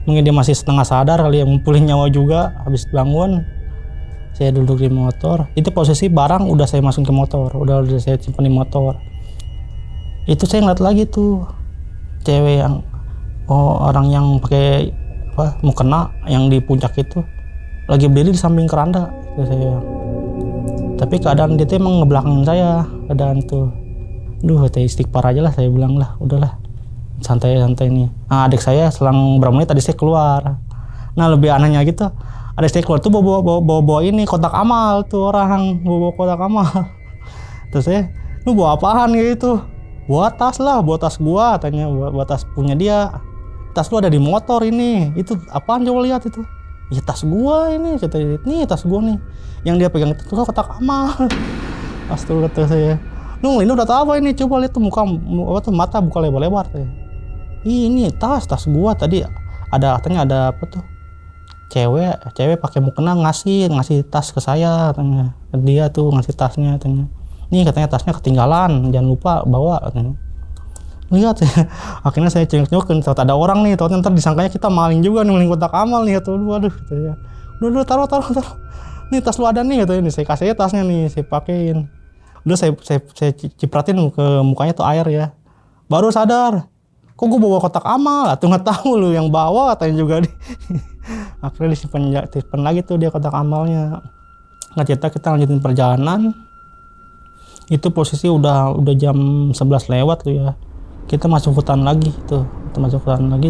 Mungkin dia masih setengah sadar kali ya, ngumpulin nyawa juga. Habis bangun, saya duduk di motor. Itu posisi barang udah saya masukin ke motor, udah saya simpan di motor. Itu saya ngeliat lagi tuh cewek orang yang pakai mukena yang di puncak itu lagi berdiri di samping keranda itu saya. Tapi keadaan dia tuh emang ngebelakangin saya, keadaan tuh. Istighfar aja lah, saya bilang lah, udahlah santai nih. Nah, adik saya selang berapa menit tadi saya keluar. Nah, lebih anehnya gitu, adik saya keluar tuh bawa ini kotak amal tuh, orang bawa kotak amal. Terus saya, lu bawa apaan gitu? Bawa tas lah, bawa tas gua, tanya bawa tas punya dia. Tas lu ada di motor ini. Itu apaan, coba lihat itu. Ya tas gua ini, kata dia. Nih tas gua nih. Yang dia pegang itu kotak amal. Astagfirullah, kata saya. Lu udah tahu apa ini? Coba lihat tuh mata buka lebar-lebar tuh. Ini tas gua tadi katanya ada apa tuh? Cewek pakai mukena ngasih tas ke saya, katanya. Dia tuh ngasih tasnya, katanya. Nih katanya tasnya ketinggalan, jangan lupa bawa, katanya. Lihat ya, akhirnya saya cengok-cengok, ternyata ada orang nih, ntar disangkanya kita maling juga nih, maling kotak amal nih, waduh, katanya. Udah taruh. Nih tas lu ada nih, katanya. Nih saya kasih tasnya nih, saya pakein. Udah saya cipratin ke mukanya tuh air ya. Baru sadar, kok gue bawa kotak amal? Tuh nggak tahu lu yang bawa, katanya juga nih. Akhirnya disimpan lagi tuh dia kotak amalnya. Nggak cerita, kita lanjutin perjalanan. Itu posisi udah jam 11 lewat tuh ya. Kita masuk hutan lagi tuh,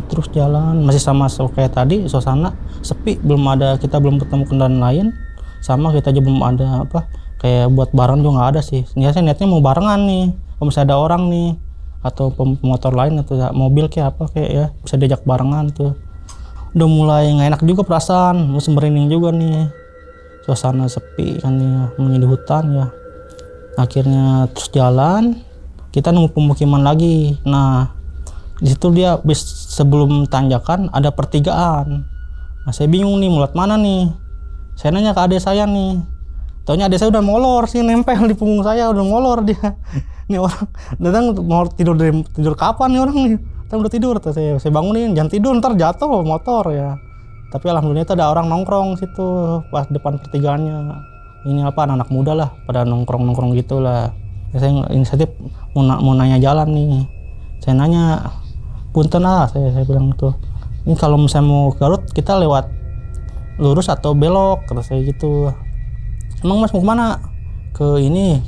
terus jalan masih sama kayak tadi, suasana sepi, kita belum ketemu kendaraan lain, sama kita aja belum ada kayak buat bareng juga nggak ada sih. Niatnya mau barengan nih, kalau misalnya ada orang nih atau pemotor lain atau mobil kayak ya bisa diajak barengan tuh. Udah mulai nggak enak juga perasaan, musim merinding juga nih, suasana sepi kan ya, di hutan ya. Akhirnya terus jalan, kita nemu pemukiman lagi. Nah, Di situ dia sebelum tanjakan ada pertigaan. Nah saya bingung nih, mulut mana nih. Saya nanya ke adik saya nih. Taunya adik saya udah molor sih, nempel di punggung saya, udah molor dia. Nih orang datang mau tidur kapan nih orang nih? Kita udah tidur, saya bangunin, jangan tidur ntar jatuh motor ya. Tapi alhamdulillah itu ada orang nongkrong situ pas depan pertigaannya. Ini apa anak muda lah, pada nongkrong gitulah. Saya inisiatif mau nanya jalan nih. Saya nanya, punten lah, saya bilang itu. Ini kalau misalnya mau ke Garut kita lewat lurus atau belok, kata saya gitu. Emang mas mau kemana? Ke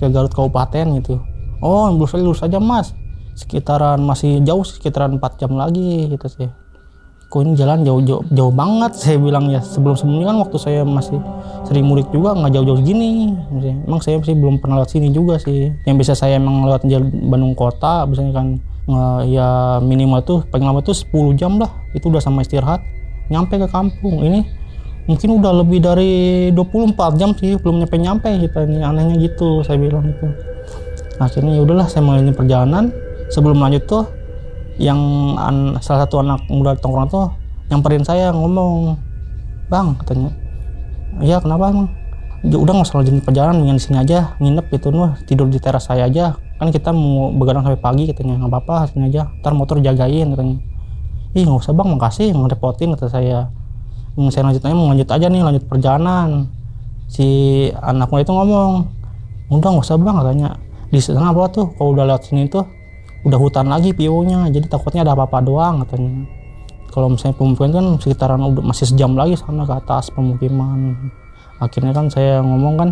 Garut Kabupaten gitu. Oh lurus aja mas. Sekitaran masih jauh, sekitaran 4 jam lagi gitu sih. Kok ini jalan jauh banget, saya bilang ya. Sebelumnya kan waktu saya masih sering mudik juga nggak jauh-jauh gini. Emang saya sih belum pernah lewat sini juga sih. Yang bisa saya emang lewat jalan Bandung kota, biasanya kan ya minimal tuh paling lama tuh 10 jam lah. Itu udah sama istirahat, nyampe ke kampung. Ini mungkin udah lebih dari 24 jam sih belum nyampe kita ini, anehnya gitu saya bilang itu. Akhirnya ya udahlah saya mulai perjalanan. Sebelum lanjut tuh yang salah satu anak muda tongkrongan tuh nyamperin saya ngomong, bang katanya, iya kenapa emang? Ya udah nggak usah lanjutin perjalanan, mendingan di sini aja nginep gitu, tidur di teras saya aja, kan kita mau begadang sampai pagi katanya. Nggak apa-apa, sini aja, ntar motor jagain katanya. Ih nggak usah bang, makasih, ngerepotin kata saya. Saya mau lanjut aja nih, lanjut perjalanan. Si anak muda itu ngomong, udah nggak usah bang katanya, di sana apa tuh kalau udah lewat sini tuh udah hutan lagi PO-nya, jadi takutnya ada apa-apa doang katanya. Kalau misalnya pemukiman kan sekitaran udah masih sejam lagi sana ke atas pemukiman. Akhirnya kan saya ngomong kan,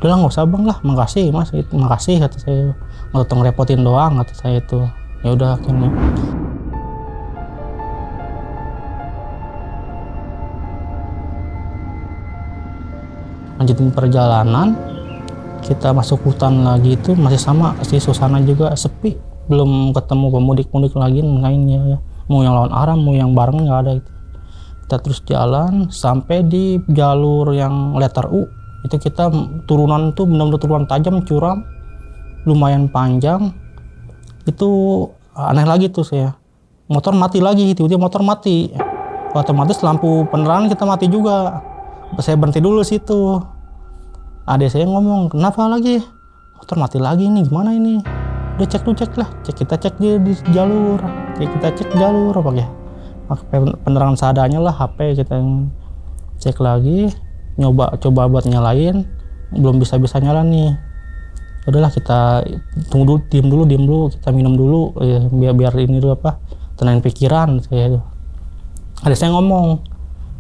udah nggak usah bang lah, makasih mas, makasih kata saya, nggak usah ngerepotin doang kata saya itu. Ya udah akhirnya lanjutin perjalanan. Kita masuk hutan lagi, itu masih sama sih, suasana juga sepi, belum ketemu pemudik lagi lainnya ya. Mau yang lawan arah, mau yang bareng nggak ada itu. Kita terus jalan sampai di jalur yang letter U. Itu kita turunan tuh benar-benar turunan tajam, curam, lumayan panjang. Itu aneh lagi tuh saya. Motor mati lagi, tiba-tiba motor mati. Otomatis lampu penerangan kita mati juga. Saya berhenti dulu situ. Adik saya ngomong, kenapa lagi? Motor mati lagi nih, gimana ini? Udah cek lah, kita cek di jalur, kita cek jalur pakai penerangan seadanya lah, HP kita cek lagi, coba buat nyalain, belum bisa nyala nih. Udahlah kita tunggu dulu, diem dulu, kita minum dulu ya, biar ini dulu apa, tenangin pikiran saya. Ada saya ngomong,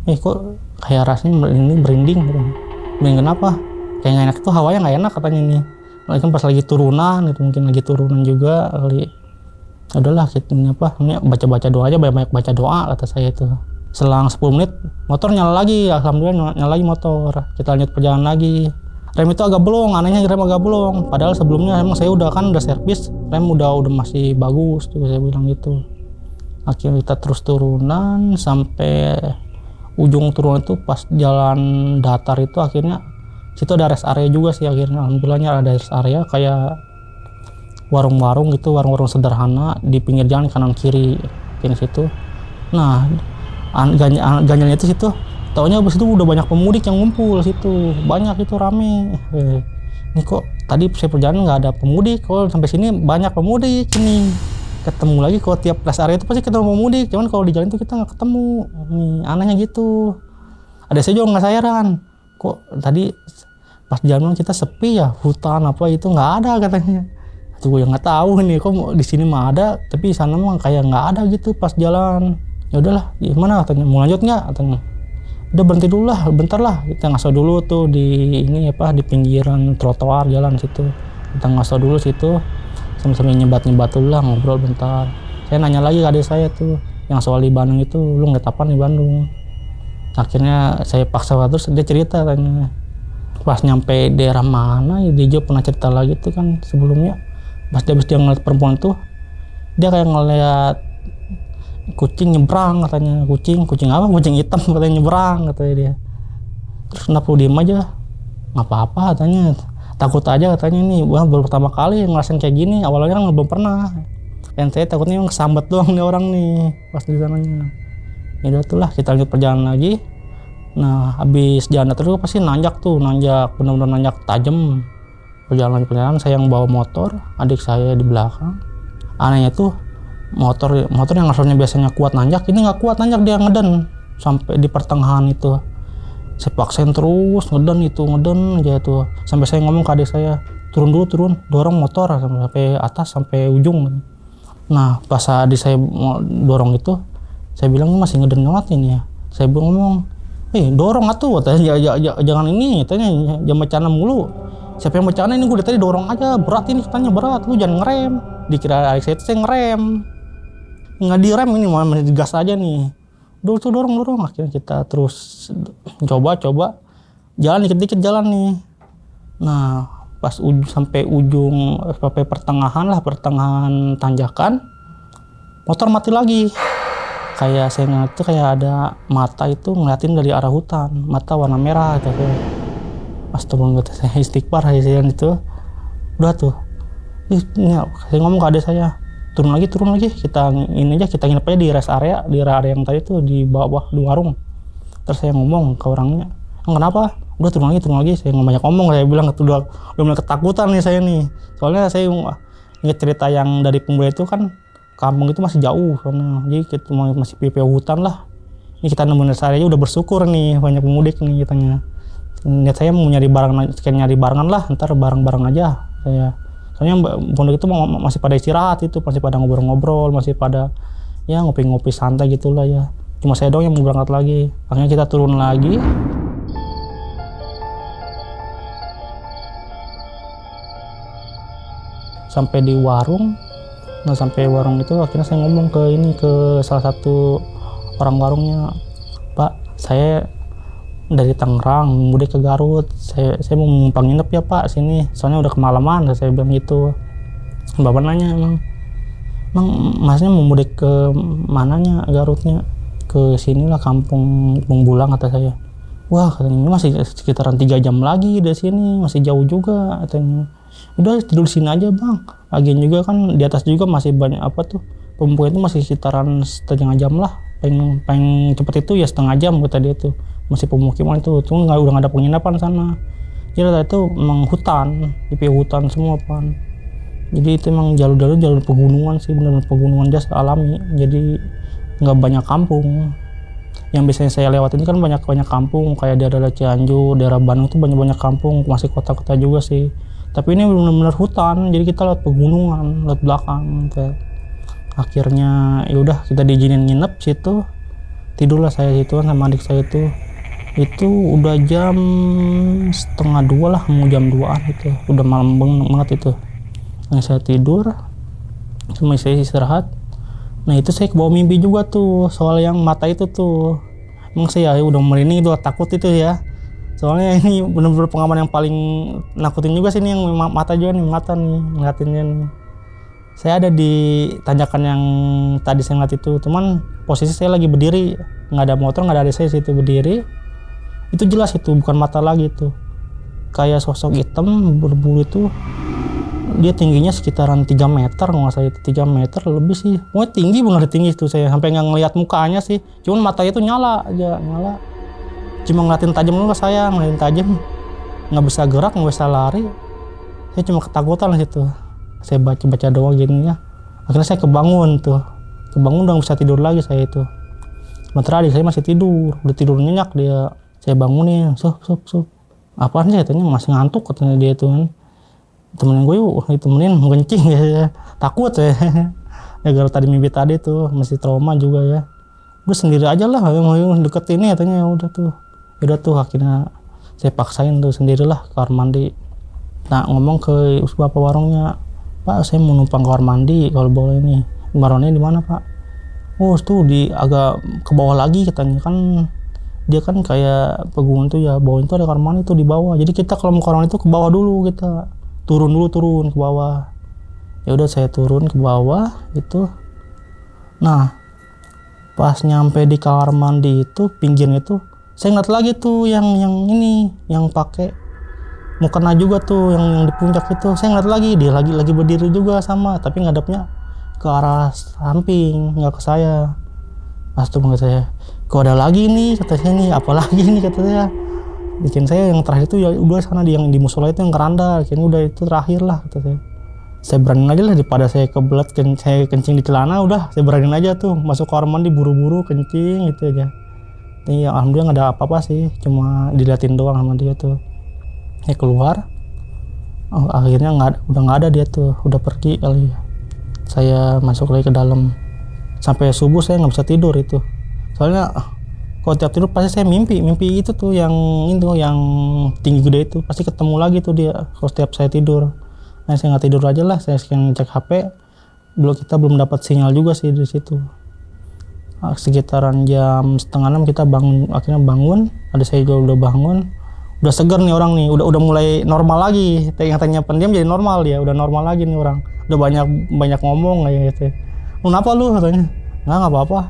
kok kayak rasanya ini berinding gitu. Kenapa? Kayak nggak enak, itu hawanya nggak enak katanya nih. Kan pas lagi turunan gitu, mungkin lagi turunan juga kali. Udahlah kita baca doa aja, banyak baca doa kata saya itu. Selang 10 menit motor nyala lagi, alhamdulillah nyala lagi motor. Kita lanjut perjalanan lagi. Rem itu agak belum, anehnya rem agak belum. Padahal sebelumnya emang saya udah servis, rem udah masih bagus tuh, saya bilang gitu. Akhirnya kita terus turunan sampai ujung turunan itu pas jalan datar itu, akhirnya situ ada rest area juga sih akhirnya. Alhamdulillahnya ada rest area kayak warung-warung gitu, warung-warung sederhana di pinggir jalan kanan kiri di situ. Nah, ganjalnya itu situ, taunya abis itu udah banyak pemudik yang ngumpul situ, banyak itu rame. Ini kok tadi saya perjalanan nggak ada pemudik, kalau sampai sini banyak pemudik ini. Ketemu lagi kalau tiap rest area itu pasti ketemu pemudik, cuman kalau di jalan itu kita nggak ketemu. Nih, anehnya gitu. Ada saya juga nggak sayaran, kok tadi pas jalan kita sepi ya, hutan apa itu nggak ada katanya. Tuh gue yang nggak tahu nih, kok di sini mah ada, tapi di sana mah kayak nggak ada gitu pas jalan. Ya udahlah, gimana katanya, mau lanjut nggak katanya. Udah berhenti dulu lah, bentar lah, kita ngaso dulu tuh di di pinggiran trotoar jalan situ. Kita ngaso dulu situ, sambil nyebat dulu lah, ngobrol bentar. Saya nanya lagi ke adik saya tuh yang soal di Bandung itu, lu ngeliat apa di Bandung. Akhirnya saya paksa terus, dia cerita tanya. Pas nyampe daerah mana ya, dia pernah cerita lagi tuh kan sebelumnya. Pas dia ngeliat perempuan tuh, dia kayak ngeliat kucing nyebrang katanya. Kucing apa? Kucing hitam katanya nyebrang katanya dia. Terus kenapa lu diem aja? Nggak apa-apa katanya. Takut aja katanya nih, baru pertama kali ngerasain kayak gini. Awalnya kan belum pernah. Dan saya takutnya emang kesambat doang nih orang nih pas di sananya. Ya udah tuh lah, kita lanjut perjalanan lagi. Nah habis jalan terus pasti nanjak benar-benar nanjak tajam. Perjalanan saya yang bawa motor, adik saya di belakang. Anehnya tuh motor yang asalnya biasanya kuat nanjak, ini nggak kuat nanjak, dia ngeden sampai di pertengahan itu. Saya paksain terus ngeden aja tuh, sampai saya ngomong ke adik saya, turun, dorong motor sampai atas, sampai ujung. Nah pas adik saya mau dorong itu, saya bilang masih ngeden banget ini ya. Saya ngomong, dorong atuh, jangan ini, jangan bercanda mulu. Siapa yang bercanda ini, gue dari tadi dorong aja, berat ini katanya, berat, lu jangan ngerem. Dikira adik saya itu saya ngerem, nggak direm, ini mau digas aja nih. Dorong. Akhirnya kita terus coba jalan dikit-dikit jalan nih. Nah pas sampai pertengahan tanjakan, motor mati lagi. Kayak saya ngeliat tuh kayak ada mata itu ngeliatin dari arah hutan, mata warna merah gitu. Astagfirullah, saya istighfar saya itu. Udah tuh, saya ngomong ke adik saya, turun lagi, kita nginep aja di rest area, di area yang tadi tuh di bawah di warung. Terus saya ngomong ke orangnya, kenapa? Udah turun lagi, saya nggak banyak ngomong, saya bilang udah mulai ketakutan nih saya nih. Soalnya saya ingat cerita yang dari pemuda itu kan, kampung itu masih jauh soalnya, jadi kita masih PPO hutan lah. Ini kita nemuin rest area udah bersyukur nih, banyak pemudik nih katanya. Niat saya mau nyari barangan lah, ntar bareng aja saya. Soalnya pondok itu masih pada istirahat itu, masih pada ngobrol-ngobrol, masih pada ya ngopi-ngopi santai gitulah ya. Cuma saya doang yang mau berangkat lagi. Akhirnya kita turun lagi. Sampai di warung. Nah sampai warung itu akhirnya saya ngomong ke salah satu orang warungnya, Pak, saya dari Tangerang mudik ke Garut, saya mau numpang nginep ya Pak sini, soalnya udah kemalaman. Saya bilang gitu. Bapak nanya, emang masnya mau mudik ke mananya Garutnya? Ke sinilah, kampung Bulang kata saya. Wah katanya, ini masih sekitaran 3 jam lagi dari sini, masih jauh juga katanya. Udah tidur sini aja Bang, lagian juga kan di atas juga masih banyak pemukiman itu, masih sekitaran setengah jam lah, paling cepat itu ya setengah jam kata dia tuh. Masih pemukiman itu, cuma udah nggak ada penginapan sana. Jadi itu memang hutan, IP hutan semua Pan. Jadi itu memang jalur pegunungan sih, benar-benar pegunungan jas alami. Jadi nggak banyak kampung. Yang biasanya saya lewat ini kan banyak kampung, kayak daerah Cianjur, daerah Bandung itu banyak kampung, masih kota-kota juga sih. Tapi ini benar-benar hutan, jadi kita lewat pegunungan, lewat belakang. Gitu. Akhirnya ya udah kita diizinin nginep situ. Tidurlah saya situ sama adik saya itu. Itu udah jam 1:30 lah, mau jam 2an itu, udah malam banget itu. Nah saya tidur, cuma saya istirahat. Nah itu saya kebawa mimpi juga tuh, soal yang mata itu tuh. Emang saya udah merinding itu, takut itu ya. Soalnya ini benar-benar pengalaman yang paling nakutin juga sih ini, yang mata juga nih, ngeliatinnya nih. Saya ada di tanjakan yang tadi saya ngeliat itu, cuman posisi saya lagi berdiri, nggak ada motor, nggak ada adik saya situ berdiri. Itu jelas itu bukan mata lagi tuh, kayak sosok hitam berbulu itu. Dia tingginya sekitaran 3 meter, nggak saya itu 3 meter lebih sih. Pokoknya tinggi itu, saya sampai nggak ngeliat mukanya sih, cuman matanya itu nyala. Cuma ngeliatin tajam dulu ke saya, nggak bisa gerak, nggak bisa lari. Saya cuma ketakutan situ. Saya baca doang gini ya. Akhirnya saya kebangun udah bisa tidur lagi saya itu. Sementara adik saya masih tidur, udah tidur nyenyak dia. Saya bangunin, sup. Apaan sih katanya, masih ngantuk katanya dia itu kan. Temenin gue yuk, ditemenin ngencing ya. Takut saya. Ya gara tadi mimpi tadi tuh, masih trauma juga ya. Udah sendiri aja lah, deket ini katanya. Udah tuh akhirnya saya paksain tuh sendirilah ke kamar mandi. Nah ngomong ke bapak warungnya, Pak saya mau numpang kamar mandi kalau boleh nih. Warungnya di mana Pak? Oh tuh di agak ke bawah lagi katanya, kan dia kan kayak pegunungan tuh ya, bawah itu ada kamar mandi tuh di bawah. Jadi kita kalau mau ke kamar itu ke bawah dulu, kita turun ke bawah. Ya udah saya turun ke bawah itu. Nah pas nyampe di kamar mandi itu pinggirnya itu, saya ngeliat lagi tuh yang ini, yang pakai mukena juga tuh, yang di puncak itu. Saya ngeliat lagi, dia lagi berdiri juga sama, tapi ngadepnya ke arah samping, nggak ke saya. Pas itu kata saya, kok ada lagi nih kata saya nih, apa lagi nih kata saya. Bikin saya yang terakhir itu ya udah sana yang di musola itu yang keranda, kayaknya udah itu terakhir lah kata saya. Saya berani aja lah daripada saya kebelet saya kencing di celana, udah saya berani aja tuh masuk kamar mandi buru-buru kencing gitu aja. Ya alhamdulillah nggak ada apa-apa sih, cuma diliatin doang sama dia tuh. Saya keluar, akhirnya udah nggak ada dia tuh, udah pergi kali. Saya masuk lagi ke dalam. Sampai subuh saya nggak bisa tidur itu. Soalnya kalau tiap tidur pasti saya mimpi itu tuh yang tinggi gede itu pasti ketemu lagi tuh dia kalau setiap saya tidur. Nah saya nggak tidur aja lah, saya cek HP. Kita belum dapat sinyal juga sih di situ. Sekitaran jam 5:30 kita akhirnya bangun. Ada saya juga udah bangun. Udah seger nih orang nih, udah mulai normal lagi. Yang tadinya pendiam jadi normal dia, udah normal lagi nih orang. Udah banyak ngomong kayak gitu. Kenapa lu katanya? Nggak apa-apa.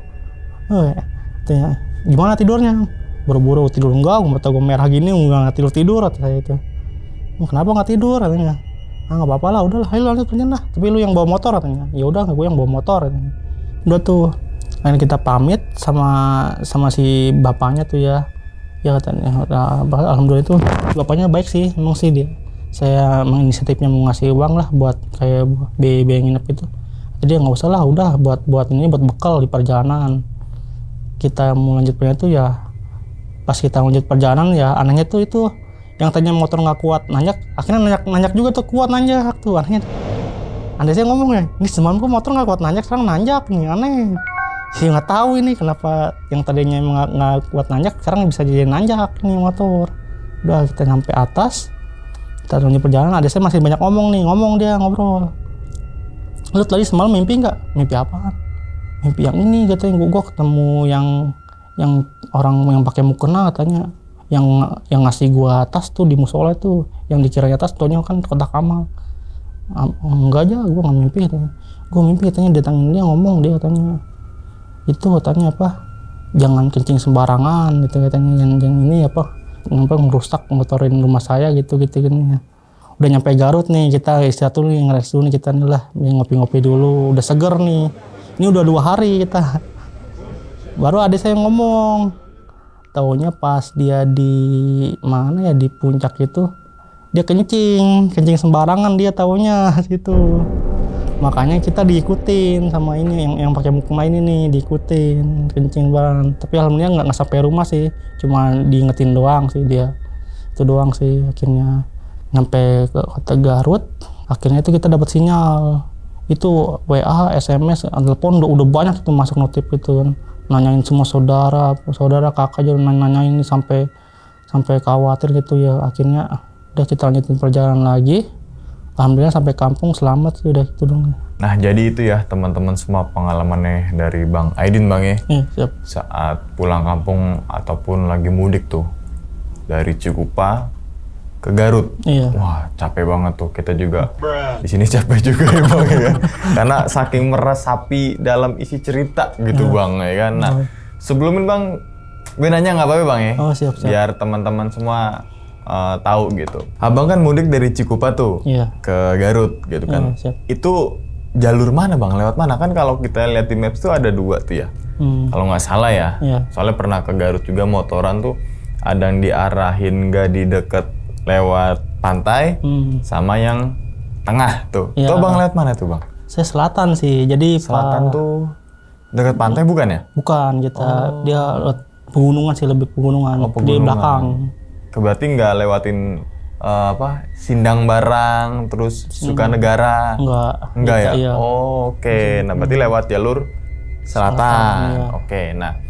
Katanya, gimana tidurnya? Buru-buru tidur enggak, mata gue merah gini nggak tidur kata saya itu. Kenapa nggak tidur katanya? Nggak apa-apa lah, udahlah, ayo lanjut kerjaan lah. Tapi lu yang bawa motor katanya. Ya udah, gue yang bawa motor katanya. Udah tuh, lain kita pamit sama si bapaknya tuh ya. Ya katanya, alhamdulillah itu bapaknya baik sih, emang sih dia. Saya menginisiatifnya mau ngasih uang lah buat kayak biaya nginep itu. Jadi nggak usah lah, udah buat ini buat bekal di perjalanan. Kita mau lanjut perjalanan tuh ya, pas kita lanjut perjalanan ya anehnya tuh itu yang tadinya motor nggak kuat nanjak, akhirnya nanjak juga tuh kuat nanjak tuh anehnya. Andai saya ngomong ya, ini semalam kok motor nggak kuat nanjak, sekarang nanjak nih, aneh. Saya nggak tahu ini kenapa yang tadinya nggak kuat nanjak sekarang bisa jadi nanjak nih motor. Udah kita nyampe atas, kita lanjut perjalanan. Ada saya masih banyak ngomong dia ngobrol. Lu tadi semalam mimpi nggak? Mimpi apaan? Mimpi yang ini katanya, gua ketemu yang orang yang pakai mukena katanya, yang ngasih gua tas tuh di musola tuh, yang dikiranya tas taunya kan kotak amal. Enggak aja, gua nggak mimpi katanya. Gua mimpi katanya datangin dia ngomong dia katanya. Itu katanya apa? Jangan kencing sembarangan gitu katanya, yang ini apa? Merusak motorin rumah saya gitu gini. Udah nyampe Garut nih, kita istirahat dulu nih, ngeres dulu nih kita nih lah, ngopi-ngopi dulu, udah seger nih. Ini udah 2 hari kita. Baru adik saya ngomong, taunya pas dia di mana ya, di puncak itu, dia kencing sembarangan dia taunya situ. Makanya kita diikutin sama ini yang pakai mukena ini nih, diikutin kencing banget. Tapi alhamdulillah nggak sampai rumah sih, cuma diingetin doang sih dia. Itu doang sih akhirnya. Nyampe ke kota Garut, akhirnya itu kita dapat sinyal. Itu WA, SMS, telepon udah banyak tuh masuk notif itu kan. Nanyain semua saudara, kakak aja nanyain ini sampai khawatir gitu ya. Akhirnya udah kita lanjutin perjalanan lagi. Alhamdulillah sampai kampung selamat sih, udah gitu dong. Nah jadi itu ya teman-teman semua pengalamannya dari Bang Aidin Bang ya. Siap. Saat pulang kampung ataupun lagi mudik tuh. Dari Cikupa ke Garut. Iya. Wah, capek banget tuh. Kita juga di sini capek juga ya Bang ya. Karena saking meresapi dalam isi cerita gitu Bang ya kan. Nah, sebelum ini Bang, gue nanya nggak apa-apa Bang ya? Oh, siap. Biar teman-teman semua tahu gitu. Abang kan mudik dari Cikupa tuh ke Garut gitu kan. Siap. Itu jalur mana Bang? Lewat mana? Kan kalau kita lihat di maps tuh ada 2 tuh ya. Kalau nggak salah ya. Soalnya pernah ke Garut juga motoran tuh, ada yang diarahin nggak di deket lewat pantai, sama yang tengah tuh. Tuh Bang lewat mana tuh Bang? Saya selatan sih, jadi selatan tuh dekat pantai bukan ya? Bukan, kita dia lewat pegunungan sih, lebih pegunungan. Di belakang. Berarti nggak lewatin Sindang Barang, terus Sukanegara? Enggak ya? Iya. Oke. Nah berarti lewat jalur selatan. Oke. Nah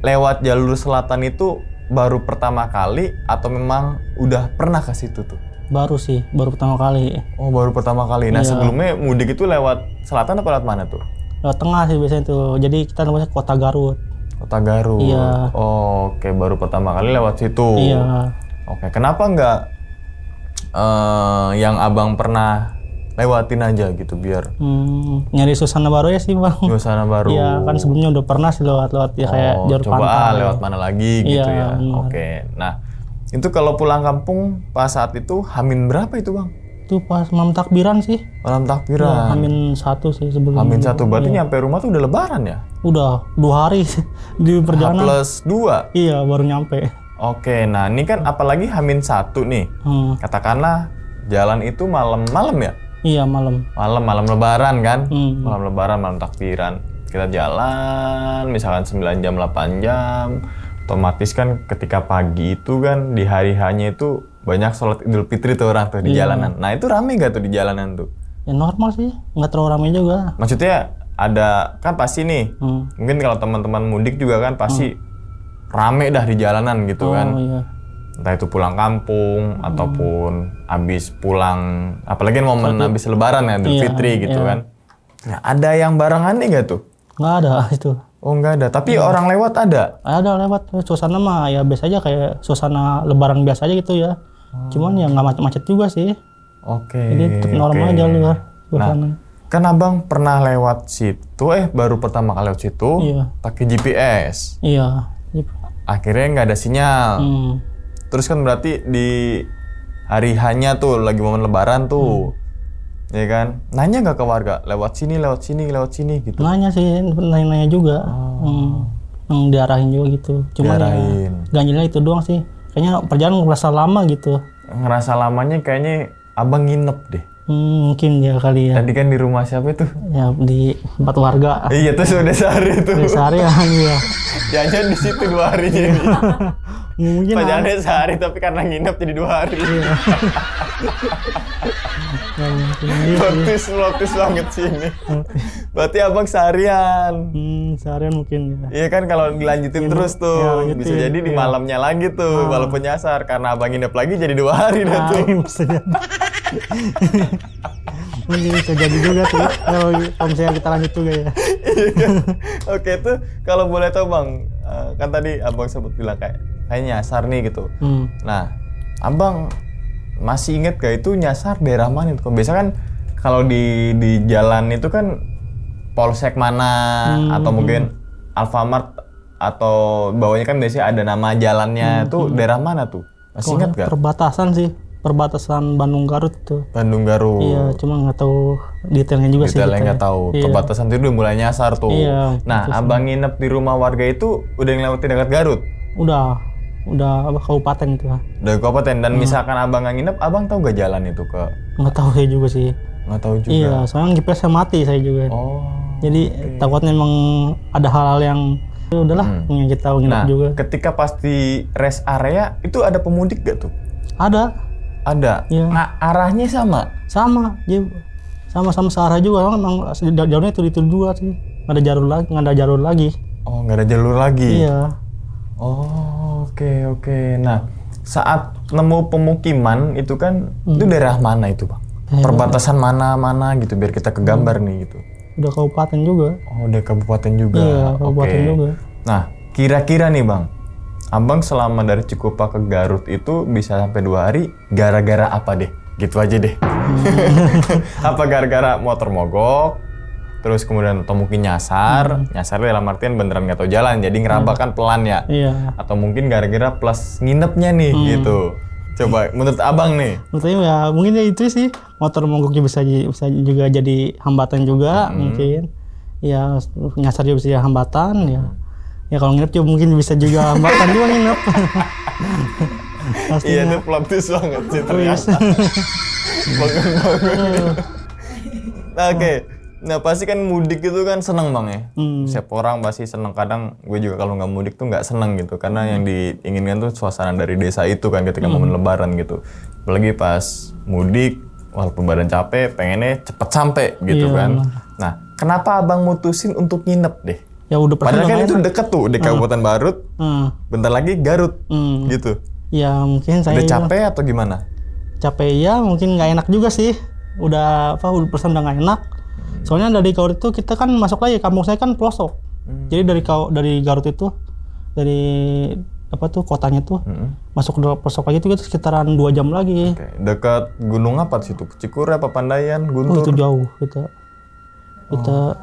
lewat jalur selatan itu baru pertama kali atau memang udah pernah ke situ tuh? Baru sih, baru pertama kali. Oh, baru pertama kali. Nah, sebelumnya mudik itu lewat selatan apa lewat mana tuh? Lewat tengah sih biasanya tuh. Jadi kita namanya Kota Garut. Kota Garut. Iya. Oh, oke, baru pertama kali lewat situ. Iya. Oke, kenapa nggak yang Abang pernah lewatin aja gitu biar nyari suasana baru ya sih Bang. Suasana baru. Iya, kan sebelumnya udah pernah sih lewat ya kayak jalur pantai. Coba lewat mana lagi gitu ya. Benar. Oke. Nah, itu kalau pulang kampung pas saat itu Hamin berapa itu Bang? Itu Itu pas malam takbiran sih. Malam Ya, takbiran. Hamin 1 sih sebelum. Hamin 1 berarti Iya. nyampe rumah tuh udah lebaran ya? Udah 2 hari di perjalanan. H+2. Iya, baru nyampe. Oke, nah ini kan apalagi Hamin 1 nih. Katakanlah jalan itu malam-malam ya? Iya, malam. Malam lebaran kan? Hmm. Malam lebaran, malam takbiran. Kita jalan misalkan 9 jam, 8 jam. Otomatis kan ketika pagi itu kan di hari hanya itu banyak sholat Idul Fitri tuh orang tuh di Iya. jalanan. Nah itu rame gak tuh di jalanan tuh? Ya normal sih, nggak terlalu ramai juga. Maksudnya ada, kan pasti nih, mungkin kalau teman-teman mudik juga kan pasti rame dah di jalanan gitu kan. Oh iya. Entah itu pulang kampung ataupun habis pulang, apalagi momen habis lebaran ya, Idul Iya, Fitri gitu iya. kan. Nah, ada yang barengan nih gak tuh? Nggak ada itu. Oh nggak ada, tapi orang lewat ada? Ada lewat, suasana mah ya biasa aja kayak suasana lebaran biasa aja gitu ya. Cuman ya nggak macet-macet juga sih. Oke. Jadi tetap normal aja luar suasana. Nah, kan abang pernah lewat situ, baru pertama kali lewat situ, Iya. pakai GPS. Iya. Akhirnya nggak ada sinyal. Terus kan berarti di hari hanya tuh lagi momen lebaran tuh, ya kan? Nanya nggak ke warga, lewat sini gitu. Nanya sih, nanya juga. Yang diarahin juga gitu. Cuma ya Diarahin. ganjilnya itu doang sih. Kayaknya perjalanan ngerasa lama gitu. Ngerasa lamanya kayaknya abang nginep deh. Mungkin ya kali ya. Tadi kan di rumah siapa itu? Ya di tempat warga. Iya tuh sudah sehari tuh. Seharian ya. Jangan di situ 2 hari jadi. Mungkin Perjalanannya sehari tapi karena nginep jadi 2 hari. Lotus banget sih ini. Berarti abang seharian. Seharian mungkin ya. Iya kan kalau dilanjutin terus tuh ya, lanjutin, bisa jadi di iya. malamnya lagi tuh walaupun nyasar karena abang nginep lagi jadi 2 hari dah tuh. Bisa jadi. Mungkin bisa jadi juga sih. Kalau misalnya kita lanjut juga ya. Oke tuh kalau boleh tahu bang, kan tadi abang sempat bilang kayak nyasar nih gitu. Nah, abang masih inget gak itu nyasar daerah mana itu? Biasa kan kalau di jalan itu kan polsek mana atau mungkin Alfamart atau bawahnya kan biasanya ada nama jalannya tuh daerah mana tuh? Masih inget gak? Perbatasan sih. Perbatasan Bandung Garut tuh. Bandung Garut. Iya, cuma nggak tahu detailnya juga sih. Detailnya nggak tahu. Iya. Perbatasan itu udah mulai nyasar tuh. Iya, Nah, abang nginep di rumah warga itu udah ngelewatin dekat Garut. Udah apa kabupaten itu. Udah kabupaten dan misalkan abang nggak nginep, abang tahu gak jalan itu ke? Nggak tahu saya juga sih. Nggak tahu juga. Iya, soalnya GPS-nya mati saya juga. Oh. Jadi takutnya emang ada hal-hal yang ya udahlah yang kita nginep Nah, juga. ketika pasti rest area itu ada pemudik gak tuh? Ada. Ada. Iya. Nah, arahnya sama. Sama, ya, sama-sama searah juga. Emang jalurnya itu dua sih. Nggak ada jalur lagi. Oh, nggak ada jalur lagi. Iya. Oh, oke. Nah, saat nemu pemukiman itu kan itu daerah mana itu, Bang? Perbatasan mana gitu biar kita kegambar nih gitu. Udah kabupaten juga. Oh, udah kabupaten juga. Iya, kabupaten Oke. juga. Nah, kira-kira nih, Bang. Abang selama dari Cikupa ke Garut itu bisa sampai 2 hari gara-gara apa deh? Gitu aja deh. Apa gara-gara motor mogok? Terus kemudian atau mungkin nyasar dalam artian beneran nggak tahu jalan, jadi ngeraba kan pelan ya. Iya. Atau mungkin gara-gara plus nginepnya nih gitu. Coba menurut abang nih. Menurut saya ya mungkin ya itu sih motor mogoknya bisa juga jadi hambatan juga mungkin. Ya nyasar juga bisa jadi hambatan ya. Ya kalau nginep juga mungkin bisa juga hambatan juga nginep. Iya itu plot twist banget sih ternyata. Oke. Nah pasti kan mudik itu kan seneng bang ya. Setiap orang pasti seneng. Kadang gue juga kalau nggak mudik tuh nggak seneng gitu. Karena yang diinginkan tuh suasana dari desa itu kan ketika momen lebaran gitu. Apalagi pas mudik, walaupun badan capek, pengennya cepet sampai gitu Iya, kan. Nah kenapa abang mutusin untuk nginep deh? Ya udah Padahal kan udah itu deket tuh di Kabupaten Garut. Bentar lagi Garut gitu. Ya mungkin saya Udah capek atau gimana? capek ya mungkin nggak enak juga sih. Udah perasaan udah nggak enak. Soalnya dari Garut itu kita kan masuk lagi, kampung saya kan pelosok. Jadi dari Garut itu dari kotanya tuh masuk ke pelosok lagi itu sekitaran 2 jam lagi. Oke. Dekat gunung apa di situ? Cikure apa Pandayan, Oh, Guntur? itu jauh kita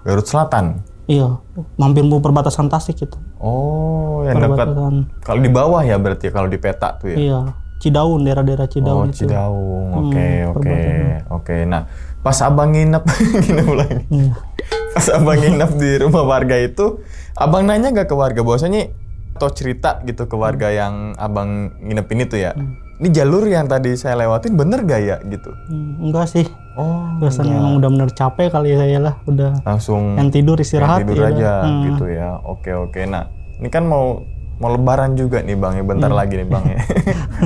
Garut Selatan. iya mampir mau perbatasan Tasik gitu. Oh, yang dekat. Perbatasan. Kalau di bawah ya berarti kalau di peta tuh ya. Iya Cidaun, daerah-daerah Oh, Cidaun itu. Cidaun. Oke. perbatasan. Oke. Nah, pas abang nginep lagi. Iya. Pas abang nginep di rumah warga itu, abang nanya gak ke warga bahwasanya atau cerita gitu ke warga yang abang nginepin itu ya? Ini jalur yang tadi saya lewatin bener gak ya gitu? Enggak sih. Oh, Biasanya emang udah bener capek kali saya lah, udah langsung yang tidur istirahat tidur ya aja udah. gitu ya. Oke. Nah, ini kan mau lebaran juga nih bang ya, bentar lagi nih bang ya.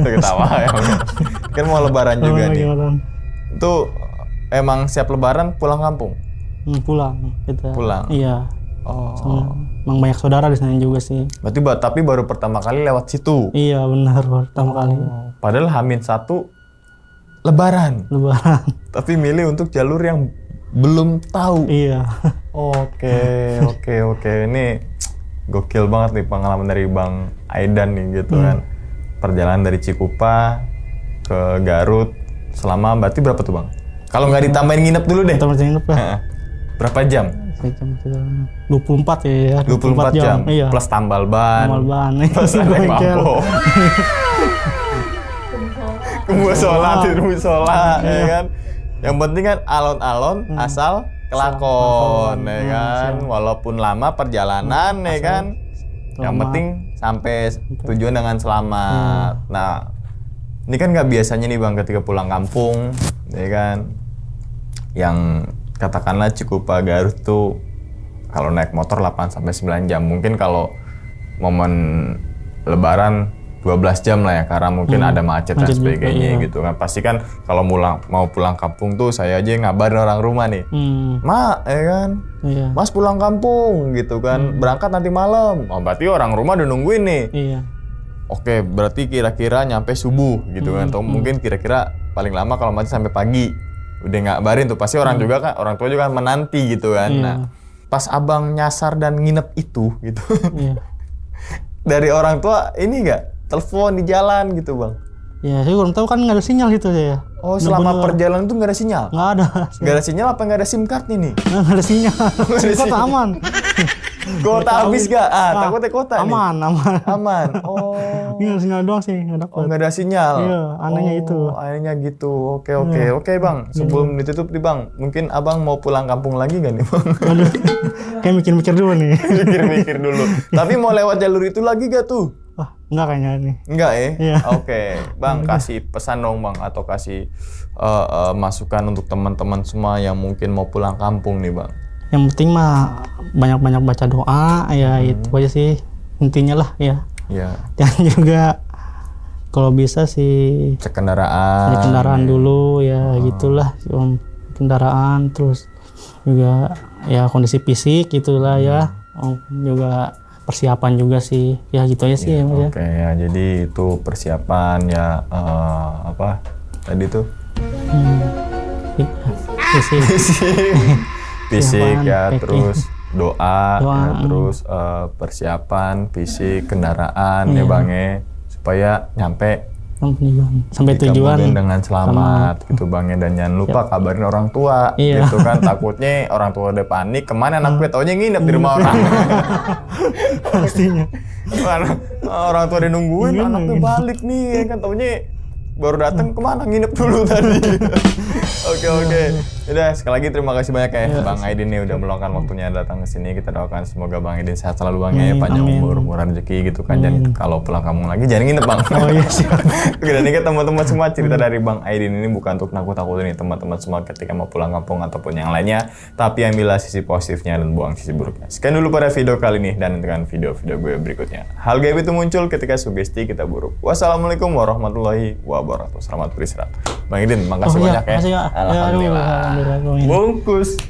Udah ketawa ya. Kan mau lebaran juga nih. Itu emang siap lebaran pulang kampung? Pulang kita. Pulang? Iya. Oh. Emang banyak saudara di sana juga sih. Berarti tapi baru pertama kali lewat situ? Iya benar, pertama kali. Padahal H-1 lebaran. Lebaran. Tapi milih untuk jalur yang belum tahu. Iya. Oke. Ini gokil banget nih pengalaman dari Bang Aidan nih gitu kan. Perjalanan dari Cikupa ke Garut selama berarti berapa tuh bang? Kalau nggak ditambahin nginep dulu deh. Kita nginep lah. Berapa jam? 24 ya. 24 jam. Iya. Plus tambal ban. Tambal ban. Plus naik mampu. Musola, tidur musola, ya kan. Yang penting kan alon-alon asal kelakon, ya kan. Walaupun lama perjalanan, ya kan. Yang penting sampai tujuan dengan selamat. Nah, ini kan nggak biasanya nih bang ketika pulang kampung, ya kan. Yang katakanlah Cikupa Garut tuh kalau naik motor 8-9 jam. Mungkin kalau momen lebaran 12 jam lah ya, karena mungkin ada macet dan sebagainya gitu kan. Pasti kan kalau mau pulang kampung tuh saya aja ngabarin orang rumah nih. Mak, ya kan? Iya. Mas pulang kampung gitu kan, berangkat nanti malam. Oh berarti orang rumah udah nungguin nih. Iya. Oke, berarti kira-kira nyampe subuh gitu kan. Atau mungkin kira-kira paling lama kalau masih sampai pagi. Udah ngabarin tuh, pasti orang juga kan, orang tua juga kan menanti gitu kan. Iya. Nah, pas abang nyasar dan nginep itu gitu. Iya. Dari orang tua ini enggak telepon di jalan gitu bang? Ya, saya kurang tahu kan nggak ada sinyal itu saya. Oh, selama perjalanan tuh nggak ada sinyal? Nggak ada. Nggak ada sinyal apa nggak ada SIM card nih? Nggak ada sinyal. SIM card aman. Kuota habis gak? Takutnya kuota nih. Aman. Oh. Ini sinyal doang sih, nggak dapat. Oh, nggak ada sinyal. Iya, anehnya itu. Anehnya gitu. Oke bang. Sebelum ditutup nih bang, mungkin abang mau pulang kampung lagi gak nih bang? Aduh, kayak mikir-mikir dulu nih. Mikir-mikir dulu. Tapi mau lewat jalur itu lagi gak tuh? Wah, enggak kayaknya nih. Enggak ya? Iya. Oke, bang kasih pesan dong bang, atau kasih masukan untuk teman-teman semua yang mungkin mau pulang kampung nih bang. Yang penting mah banyak-banyak baca doa, ya itu aja sih intinya lah ya. Iya. Dan juga kalau bisa sih cek kendaraan. cek kendaraan dulu ya, gitulah om, kendaraan, terus juga ya kondisi fisik gitulah ya. Juga persiapan juga sih, ya gitu aja sih ya, Mas ya. Oke ya, jadi itu persiapan ya, apa tadi tuh? Fisik ya, terus doa. Ya, terus persiapan fisik kendaraan ya bang ya, supaya nyampe sampai tujuan dengan selamat gitu bang ya. Dan jangan lupa kabarin orang tua gitu kan, takutnya orang tua udah panik kemana anak gue, taunya nginep di rumah orang. pastinya orang tua udah nungguin anaknya balik nih kan, taunya baru datang kemana, nginep dulu tadi. Oke. Udah, sekali lagi terima kasih banyak ya Bang Aidin nih udah meluangkan waktunya datang ke sini. Kita doakan semoga Bang Aidin sehat selalu bang ya, panjang umur, murah rezeki gitu kan. Dan kalau pulang kampung lagi jangan nginep bang. Oh iya siap. Oke, dan ini teman-teman semua, cerita dari Bang Aidin ini bukan untuk nakut-nakutin nih teman-teman semua ketika mau pulang kampung ataupun yang lainnya, tapi ambillah sisi positifnya dan buang sisi buruknya. Sekian dulu pada video kali ini, dan nantikan video-video gue berikutnya. Hal gaib itu muncul ketika sugesti kita buruk. Wassalamualaikum warahmatullahi wabarakatuh. Selamat beristirahat. Bang Aidin, makasih banyak ya. Makasih, Alhamdulillah. Bungkus.